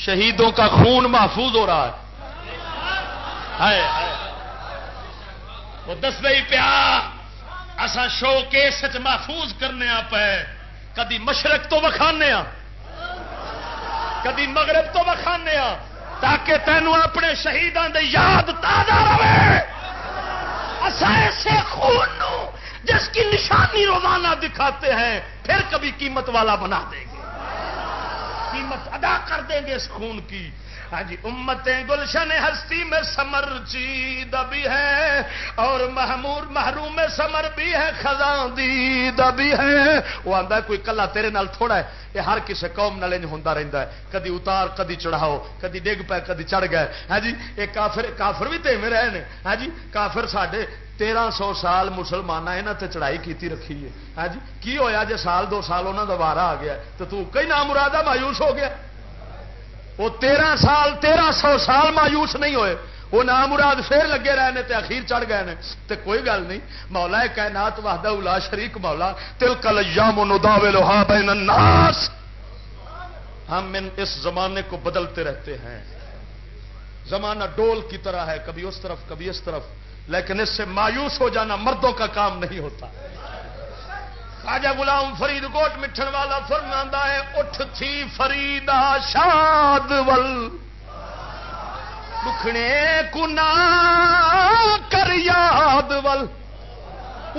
شہیدوں کا خون محفوظ ہو رہا ہے. وہ دسدا ہی پیا اساں شو کیس محفوظ کرنے پے. کدی مشرق تو وکھانے کدی مغرب تو وکھانے تاکہ تینوں اپنے شہیدان دے یاد تازہ رہے. اساں ایسے خون نو جس کی نشانی روزانہ دکھاتے ہیں پھر کبھی قیمت والا بنا دیں گے. قیمت ادا کر دیں گے اس خون کی. ہاں جی امتیں گلشن ہستی میں سمر چیدہ بھی ہے اور محروم سمر بھی ہے خزاں دیدہ بھی ہے. وہ آندا کوئی کلا تیرے نال تھوڑا ہے. یہ ہر کسی قوم نال انج ہوندا رہندا ہے. کدی اتار کدی چڑھاؤ کدی ڈگ پے کدی چڑھ گئے. ہاں جی یہ کافر بھی تے میں رہے نے. ہاں جی کافر ساڈے 1300 سال مسلماناں انہاں تے چڑھائی کیتی رکھی ہے. ہاں جی کی ہویا جے سال 2 سال انہاں دا وارا آ گیا تو کئی نامرادہ مایوس ہو گیا. وہ 1300 سال مایوس نہیں ہوئے. وہ نامراد پھر لگے رہے تے اخیر چڑھ گئے نے. تے کوئی گل نہیں. مولا کائنات وحدہ لا شریک مولا تلک الایام نداولھا بین الناس. ہم اس زمانے کو بدلتے رہتے ہیں. زمانہ ڈول کی طرح ہے کبھی اس طرف کبھی اس طرف. لیکن اس سے مایوس ہو جانا مردوں کا کام نہیں ہوتا. خواجہ غلام فرید کوٹ مٹھن والا فرماندا ہے اٹھ تھی فریدا شاد ول دکھنے کو نہ کر یاد ول.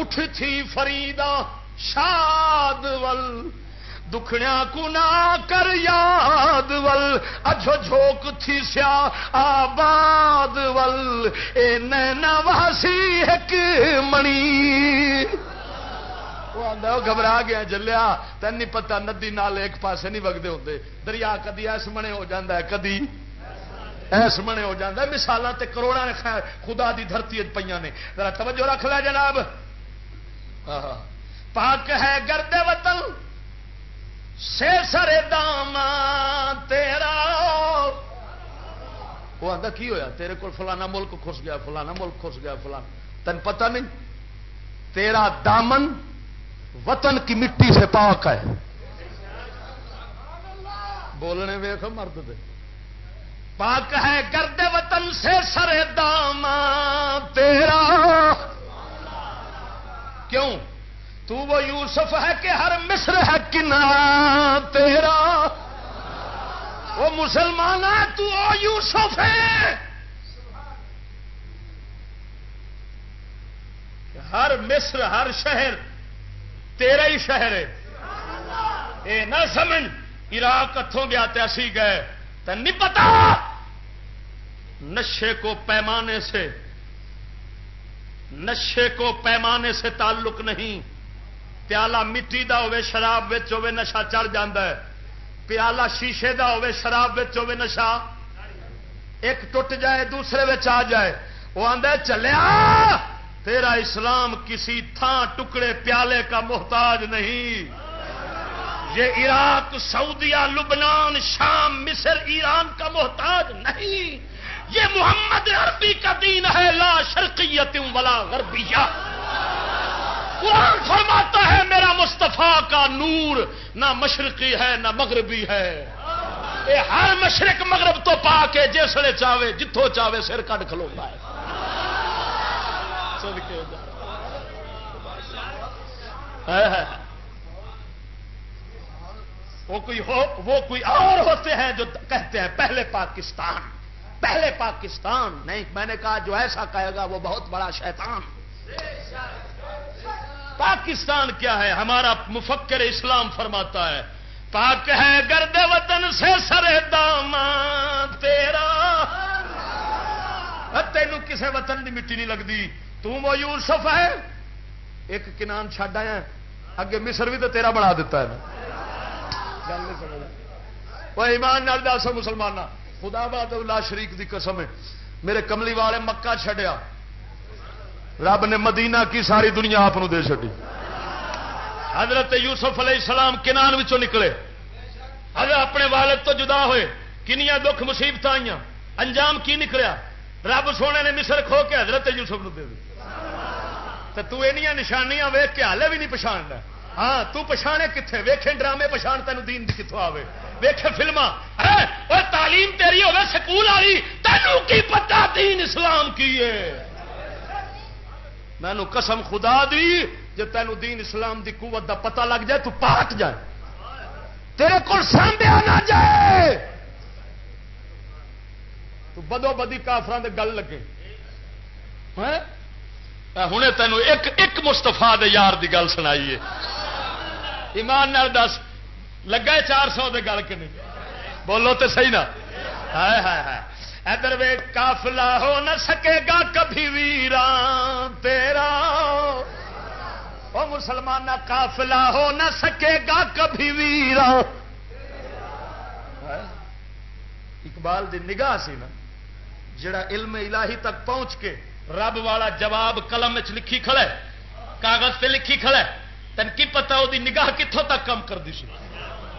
اٹھ تھی فریدا شاد ول دکھڑیا کو نہ کر یاد ول. اجھو جھوک تھی سیا آباد ول اے نینا واسی ایک منی. وہ گھبرا گیا جلیا تین نہیں پتا ندی نال ایک پاسے نہیں وگدے ہوندے. دریا کدی ایس منے ہو جاندہ ہے کدی ایس منے ہو جاندہ ہے. مثالاں تے کروڑاں خدا دی دھرتی وچ پیاں نے. ذرا توجہ رکھ لے جناب. پاک ہے گرد وطن سے سر داماں تیرا. وہ آندا کی ہویا تیرے کول فلانا ملک کھس گیا فلانا ملک کھس گیا فلانا. تن پتہ نہیں تیرا دامن وطن کی مٹی سے پاک ہے. بولنے ویکھ مرد دے. پاک ہے گرد وطن سے سر داماں تیرا. کیوں تو وہ یوسف ہے کہ ہر مصر ہے کنارہ تیرا. وہ مسلمان ہے تو وہ یوسف ہے. ہر مصر ہر شہر تیرا ہی شہر ہے. اے نہ سمجھ عراق اتوں گیا تے اسی گئے تے نہیں پتا. نشے کو پیمانے سے تعلق نہیں. پیالہ مٹی دا ہوے شراب وچ ہوے نشہ چڑھ جاندا ہے. پیالہ شیشے دا ہوے شراب وچ ہوے نشہ ایک ٹوٹ جائے دوسرے وچ آ جائے. وہ آندا چلیا تیرا اسلام کسی تھان ٹکڑے پیالے کا محتاج نہیں. یہ عراق سعودیہ لبنان شام مصر ایران کا محتاج نہیں. یہ محمد عربی کا دین ہے لا شرقیت ولا غربیہ. قرآن فرماتا ہے میرا مصطفیٰ کا نور نہ مشرقی ہے نہ مغربی ہے. اے ہر مشرق مغرب تو پا کے جسے چاہے جتوں چاہے سر کٹ کھلوتا ہے. وہ کوئی اور ہوتے ہیں جو کہتے ہیں پہلے پاکستان نہیں. میں نے کہا جو ایسا کہے گا وہ بہت بڑا شیطان. پاکستان کیا ہے؟ ہمارا مفکر اسلام فرماتا ہے پاک ہے گرد وطن سے سر داماں تیرا. تینوں کسے وطن دی مٹی نہیں لگتی. تم وہ یوسف ہے ایک کنان چھڈ آیا اگے مصر بھی تو تیرا بنا دیتا ہے نا. گل نہیں سمجھ. وہ ایمان نال دس مسلمان خدا باد اللہ شریک دی قسم ہے میرے کملی والے مکہ چھڈیا رب نے مدینہ کی ساری دنیا آپ دے چڑی. حضرت یوسف علیہ السلام کنان وچوں نکلے حضرت اپنے والد تو جدا ہوئے کنیاں دکھ مصیبت آئی انجام کی نکلیا رب سونے نے مصر کھو کے حضرت یوسف نو دے دی. تو اینیاں نشانیاں ویخ کے ہالے بھی نہیں پچھاڑنا. ہاں تو پچھانے کتنے ویکھے ڈرامے پچھاڑ تینوں دین دی کتوں آوے ویکھے فلما اور تعلیم تیری ہوے سکول والی تینوں کی پتہ دین اسلام کی ہے. مینوں قسم خدا دی جے تینوں دین اسلام دی قوت دا پتہ لگ جائے تو پاک جائے تیرے کول سامبیا نہ جائے تو بدو بدی کافراں دے گل لگے. ہنے تینوں ایک مستفا دے یار دی گل سنائیے ایمان نال دس لگا 400 دے گل کہ نہیں؟ بولو تے صحیح نا. ہائے ہائے ہائے ادھر وے قافلہ ہو نہ سکے گا کبھی ویراں تیرا. او مسلمان قافلہ ہو نہ سکے گا کبھی ویراں. اقبال دی نگاہ سی نا جڑا علم الہی تک پہنچ کے رب والا جواب قلم وچ لکھی کھڑا ہے کاغذ تے لکھی کھڑا ہے تن کی پتا وہ نگاہ کتوں تک کم کر دی سی.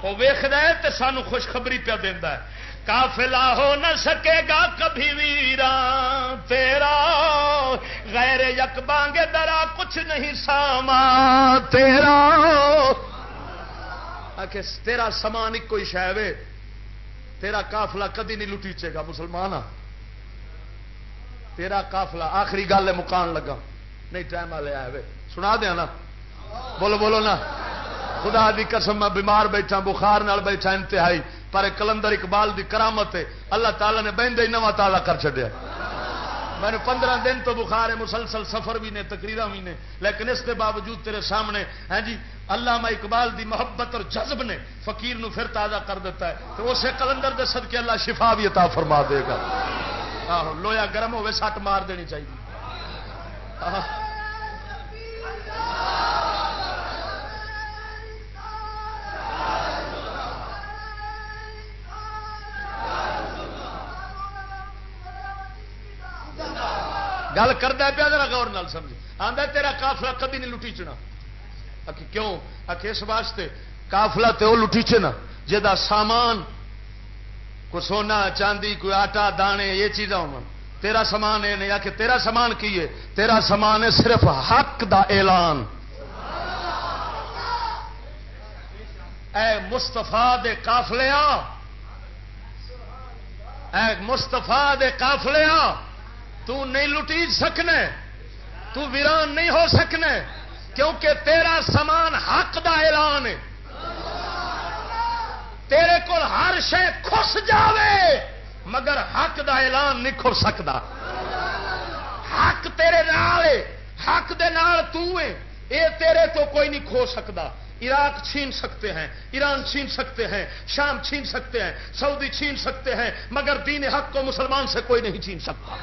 وہ ویکھدا ہے تے سانو خوشخبری پیا دیندا ہے. قافلہ ہو نہ سکے گا کبھی ویراں تیرا غیر یک بانگے درا کچھ نہیں سامان تیرا. آکھے تیرا سامان ایک کوئی شے وے تیرا قافلہ کدی نہیں لٹیچے گا. مسلمان تیرا قافلہ آخری گل مکان لگا نہیں ٹائم والے آئے سنا دیا نا. بولو بولو نا خدا دی قسم میں بیمار بیٹھا بخار نال بیٹھا انتہائی پر کلندر اقبال دی کرامت ہے اللہ تعالیٰ نے بہندے ہی نواں تالا کر چھڈیا. میں نے 15 دن تو بخار ہے مسلسل سفر بھی نے تقریراں بھی نے لیکن اس کے باوجود تیرے سامنے ہیں جی علامہ اقبال دی محبت اور جذب نے فقیر نو پھر تازہ کر دیتا ہے. تو اسے کلندر دے صدقے اللہ شفا بھی عطا فرما دے گا. آہو لویا گرم ہوئے سٹ مار دینی چاہیے. گل کرتا پیا ذرا غور نال سمجھ آندا تیرا قافلہ کبھی نہیں لٹیچنا. کیوں؟ اس واسطے قافلہ تے وہ لٹیچے نا جہاں سامان کوئی سونا چاندی کوئی آٹا دانے یہ چیزاں ہو. تیرا سامان یہ نہیں کہ تیرا سامان کی ہے؟ تیرا سامان ہے صرف حق دا اعلان. اے مستفا دے قافلیاں اے مستفا دے قافلیاں تو نہیں لٹیج سکنے تو ویران نہیں ہو سکنے کیونکہ تیرا سامان حق دا اعلان ہے. تیرے کول ہر شے کھس جاوے مگر حق دا اعلان نہیں کھل سکتا. حق تیرے نال ہے حق دے نال تو ہے اے تیرے تو کوئی نہیں کھو سکتا. عراق چھین سکتے ہیں ایران چھین سکتے ہیں شام چھین سکتے ہیں سعودی چھین سکتے ہیں مگر دین حق کو مسلمان سے کوئی نہیں چھین سکتا.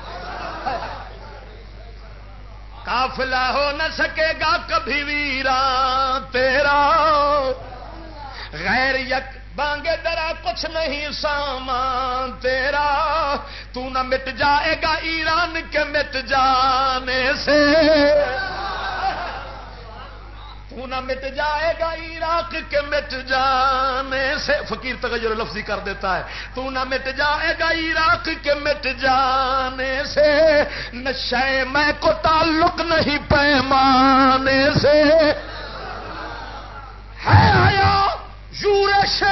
قافلہ ہو نہ سکے گا کبھی ویراں تیرا غیر یک بانگے درا کچھ نہیں سامان تیرا. تو نہ مٹ جائے گا ایران کے مٹ جانے سے تو نہ مٹ جائے گا عراق کے مٹ جانے سے. فقیر تغیر لفظی کر دیتا ہے تو نہ مٹ جائے گا عراق کے مٹ جانے سے. نشے میں کو تعلق نہیں پیمانے سے ہے آیا یورش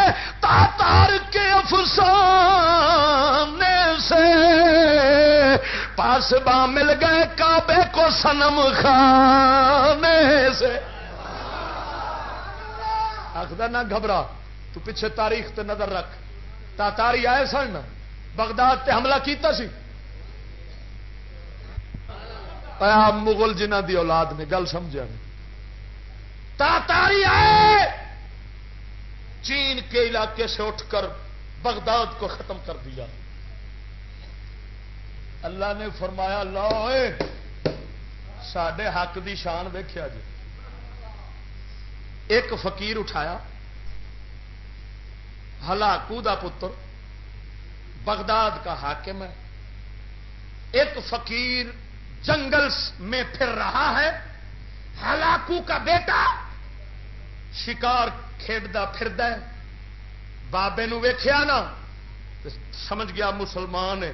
تاتار کے افسانے سے پاسباں مل گئے کعبے کو صنم خانے سے. آخدا نہ گھبرا تو پیچھے تاریخ تے نظر رکھ. تاتاری آئے سن بغداد تے حملہ کیتا سی. آپ مغل جنہ دی اولاد نے گل سمجھا نہیں. تاتاری آئے چین کے علاقے سے اٹھ کر بغداد کو ختم کر دیا. اللہ نے فرمایا لو ساڈے حق دی شان ویکھیا جی. ایک فقیر اٹھایا ہلاکو دا پتر بغداد کا حاکم ہے. ایک فقیر جنگل میں پھر رہا ہے. ہلاکو کا بیٹا شکار کھیڈدا پھردا ہے. بابے نو ویکھیا نا سمجھ گیا مسلمان ہے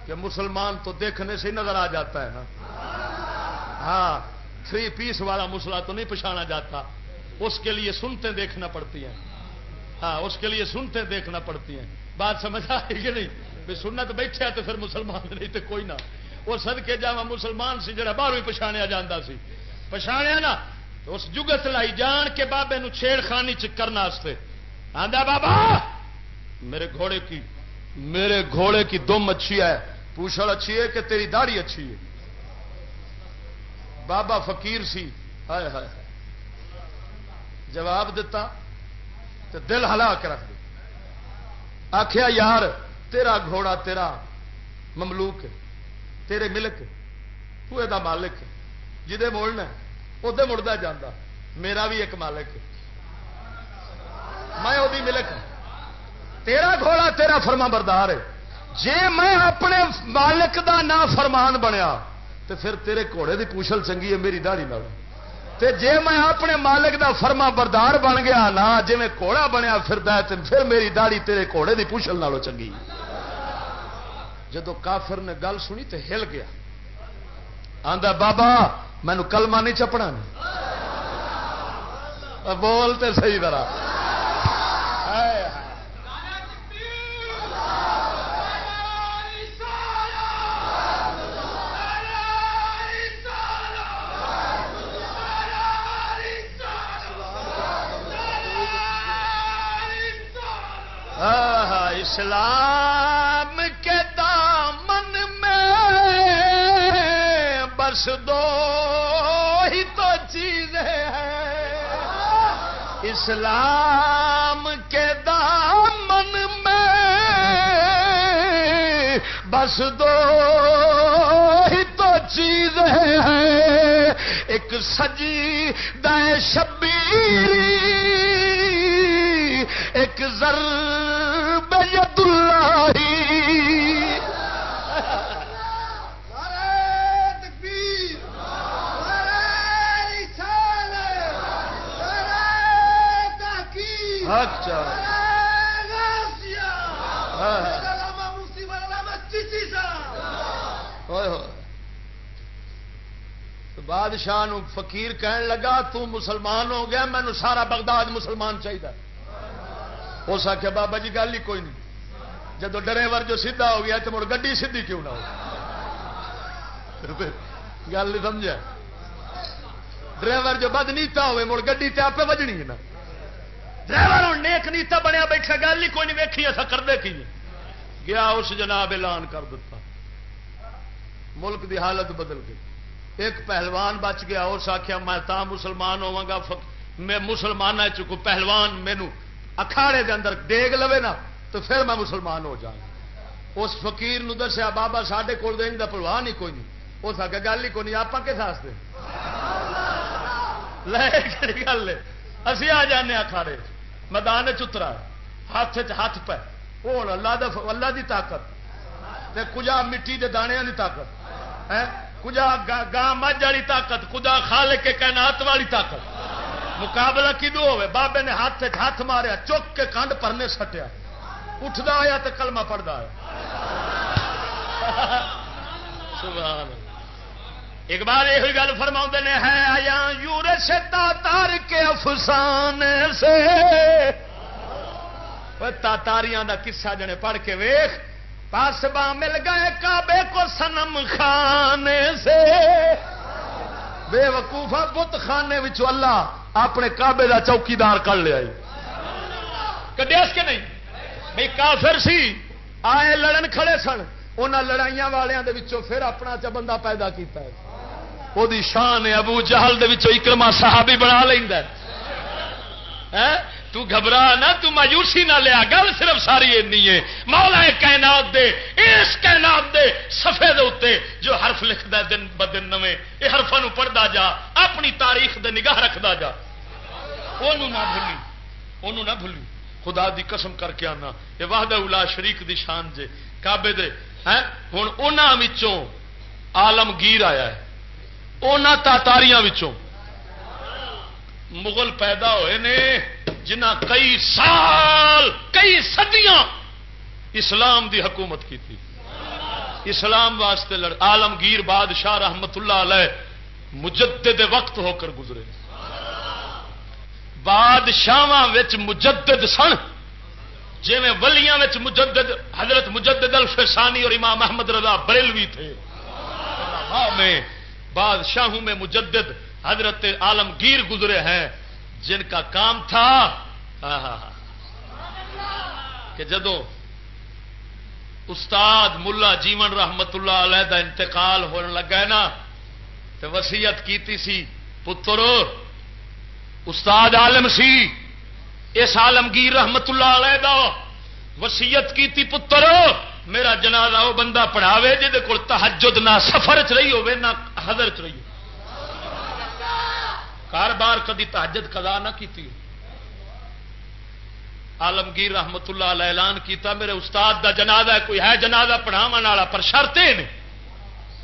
کہ مسلمان تو دیکھنے سے نظر آ جاتا ہے نا. ہاں 3 پیس والا مسلح تو نہیں پہچانا جاتا. اس کے لیے سنتے دیکھنا پڑتی ہیں. ہاں اس کے لیے سنتے دیکھنا پڑتی ہیں. بات سمجھ آئی کہ نہیں؟ سنت بیٹھا تو پھر مسلمان نہیں تو کوئی نہ. وہ صدقے جاواں مسلمان سی جڑا باہروں ہی پچھاڑیا جاتا سی. پچھاڑیا نا تو اس جگت لائی جان کے بابے نو چھیڑ خانی کرنے واسطے آندا بابا میرے گھوڑے کی دم اچھی ہے, پوچھڑ اچھی ہے کہ تیری داڑھی اچھی ہے. بابا فقیر سی. ہائے ہائے جواب دیتا تو دل ہلا کے رکھ دے. آخیا یار تیرا گھوڑا تیرا مملوک ہے, تیرے ملک تو دا مالک ہے. جدے موڑنا ادے مڑتا جانا. میرا بھی ایک مالک ہے, میں وہی ملک ہوں. تیرا گھوڑا تیرا فرما بردار ہے. جے میں اپنے مالک دا نا فرمان بنیا تو پھر تیرے گھوڑے دی پوچھل چنگی ہے میری داڑھی نال. تے جے میں اپنے مالک دا فرما بردار بن گیا نا جی میں گھوڑا بنیا پھردا ہے تے پھر میری داڑھی تیرے گھوڑے دی پوچھل نالوں چنگی. جدو کافر نے گل سنی تے ہل گیا. آندا بابا مینو کلمہ نہیں چپنا نہیں. بولتے صحیح طرح. اسلام کے دامن میں بس 2 ہی تو چیزیں ہیں. اسلام کے دامن میں بس 2 ہی تو چیزیں ہیں. ایک سجدہ شبیری ایک ضرب ید اللہ. بادشاہ نو فقیر کہن لگا تو مسلمان ہو گیا مینو سارا بغداد مسلمان چاہیے. اس آخیا بابا جی گل ہی کوئی نہیں. جب ڈرائیور جو سیدھا ہو گیا تو مڑ گڈی سیدھی کیوں نہ ہو. گل نہیں سمجھا. ڈرائیور جو بد نیتا ہوئے مڑ گڈی تے آپ وجنی ہے نا. ڈرائیور ہوں نیک نیتا بنیا بیٹھا گل ہی کوئی نہیں ویکھی اصا کرتے کی گیا. اس جناب اعلان کر دیتا ملک دی حالت بدل گئی. ایک پہلوان بچ گیا. اس آخیا میں تا مسلمان ہوا گا میں مسلمان چکو پہلوان مینو اکھاڑے دے اندر ڈیگ لوے نا تو پھر میں مسلمان ہو جاؤں. اس فقیر نو دسیا بابا ساڈے کول دین دا پہلوان ہی کوئی نہیں. اس آخیا گل ہی کوئی نہیں آپ کس واسطے لے گل اسی آ جانے اکھاڑے میدان چترا ہاتھ ہاتھ پہ وہ اللہ دی طاقت تے کجا مٹی دے دانے والی طاقت ہے کجا گاں مجھ والی طاقت کجا خالق کے کائنات والی طاقت. مقابلہ کدو ہوئے بابے نے ہاتھ ماریا چک کے کنڈ پرنے سٹیا اٹھتا آیا تو کلمہ پڑھتا ہے. سبحان اقبال یہ گل فرما نے ہے آیا یورش تاتار کے افسانے سے تاتاریاں دا قصہ جنے پڑھ کے ویخ پاسباں مل گئے کعبے کو صنم خانے سے بے وقوفا بت خانے وچوں اللہ اپنے کعبے دا چوکیدار کر لیا کڈیس کے نہیں بھئی کافر سی آئے لڑن کھڑے سن انہاں لڑائیاں والیاں دے وچوں پھر اپنا چا بندہ پیدا کیتا ہے وہ دی شان ہے ابو جہل دے وچوں اکرمہ صحابی بنا لیندا ہے تو گھبرا نہ تو مایوسی نہ لیا گل صرف ساری اینی ہے مولا کائنات دے اس کائنات دے صفحے دے اوتے جو حرف لکھدا ہے دن بدن نویں اے حرفاں نو پڑھدا جا اپنی تاریخ دے نگاہ رکھدا جا اونوں نہ بھولی خدا دی قسم کر کے آنا یہ وحدہ لا شریک دی شان جے کعبے دے ہیں ہن انہاں وچوں عالمگیر آیا ہے انہاں تاتاریاں وچوں مغل پیدا ہوئے نے جنہ کئی سال کئی صدیاں اسلام دی حکومت کی تھی اسلام واسطے عالمگیر بادشاہ رحمت اللہ علیہ مجدد وقت ہو کر گزرے بادشاہاں وچ مجدد سن جی میں ولیاں وچ مجدد حضرت مجدد الفسانی اور امام احمد رضا بریلوی تھے میں بادشاہوں میں مجدد حضرت عالمگیر گزرے ہیں جن کا کام تھا کہ جدو استاد ملا جیون رحمت اللہ علیہ دا انتقال ہونے لگا نا تو وصیت کیتی سی پترو استاد عالم سی اس عالمگیر رحمت اللہ علیہ دا وصیت کیتی پترو میرا جنازہ وہ بندہ پڑھاوے جہد کول تہجد نہ سفر چ رہی ہوے نہ حضر چ رہی ہو کار بار کدی تہجد قضا نہ کیتی عالمگیر رحمت اللہ علیہ اعلان کیتا میرے استاد دا جنازہ کوئی ہے جنازہ پڑھاون والا پر شرطیں نے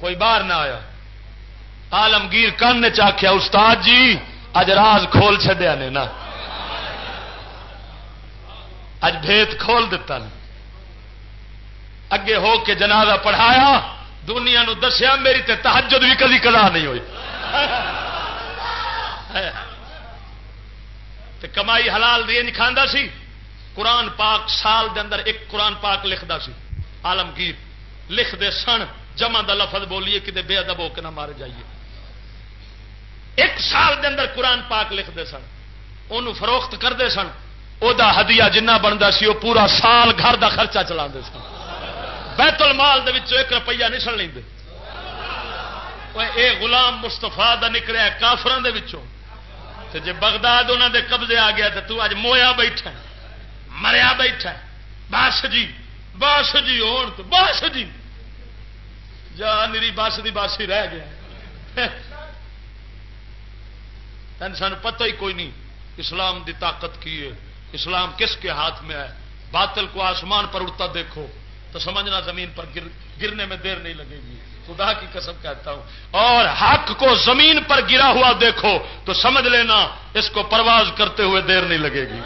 کوئی باہر نہ آیا عالمگیر کان نے آخیا استاد جی اج راز کھول چھڈیا نے نا اج بھیت کھول دیتا نے اگے ہو کے جنازہ پڑھایا دنیا نو دسیا میری تے تہجد بھی کدی قضا نہیں ہوئی تے کمائی حلال دی نہیں کھاندا سی قرآن پاک سال دے اندر ایک قرآن پاک لکھدا سی عالمگیر لکھ دے سن جمع دا لفظ بولیے کہ بے ادب ہو کے نہ مارے جائیے ایک سال دے اندر قرآن پاک لکھ دے سن انہوں فروخت کر دے سن او دا ہدیہ جنہ بندا سی وہ پورا سال گھر دا خرچہ چلا دے سن بیت المال دے وچوں 1 روپیہ نہیں سن لیندے اے غلام مصطفیٰ دا نکلیا کافراں دے وچوں تے جے بغداد انہاں دے قبضے آ گیا تے تو اج مویا بیٹھا مریا بیٹھا بس جی ہون تو بس جی جا میری بس دی بس ہی رہ گیا تین سان پتہ ہی کوئی نہیں اسلام دی طاقت کی ہے اسلام کس کے ہاتھ میں ہے باطل کو آسمان پر اڑتا دیکھو تو سمجھنا زمین پر گرنے میں دیر نہیں لگے گی خدا کی قسم کہتا ہوں اور حق کو زمین پر گرا ہوا دیکھو تو سمجھ لینا اس کو پرواز کرتے ہوئے دیر نہیں لگے گی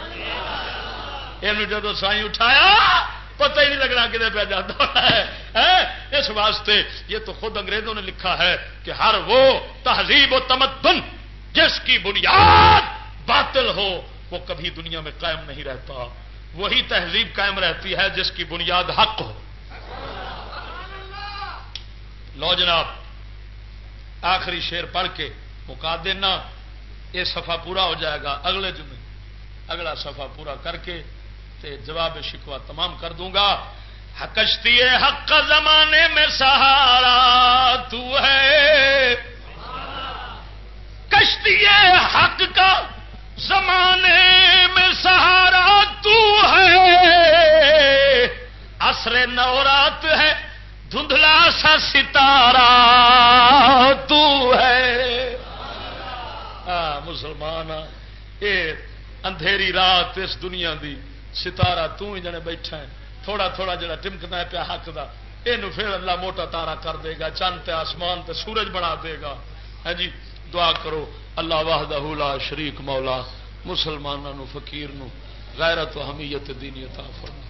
یہ جدو سائیں اٹھایا پتہ ہی نہیں لگنا کدھر پہ جاتا ہے اس واسطے یہ تو خود انگریزوں نے لکھا ہے کہ ہر وہ تہذیب و تمدن جس کی بنیاد باطل ہو وہ کبھی دنیا میں قائم نہیں رہتا وہی تہذیب قائم رہتی ہے جس کی بنیاد حق ہو لو جناب آخری شعر پڑھ کے مکا دینا یہ صفحہ پورا ہو جائے گا اگلے جمعے اگلا صفحہ پورا کر کے تے جواب شکوہ تمام کر دوں گا کشتی حق کا زمانے میں سہارا تو ہے کشتی حق کا زمانے میں سہارا تو ہے عصر نورات ہے دھندلا سا ستارہ تو ہے مسلمان یہ اندھیری رات اس دنیا دی ستارہ تو ہی جنے بیٹھا ہے تھوڑا تھوڑا جڑا ٹمکنا ہے پیا حق دا یہ پھر اللہ موٹا تارا کر دے گا چند تے آسمان تے سورج بنا دے گا ہے جی دعا کرو اللہ وحدہ لا شریک مولا مسلمانوں فقیر نو غیرت و حمیت دینی عطا فرمائے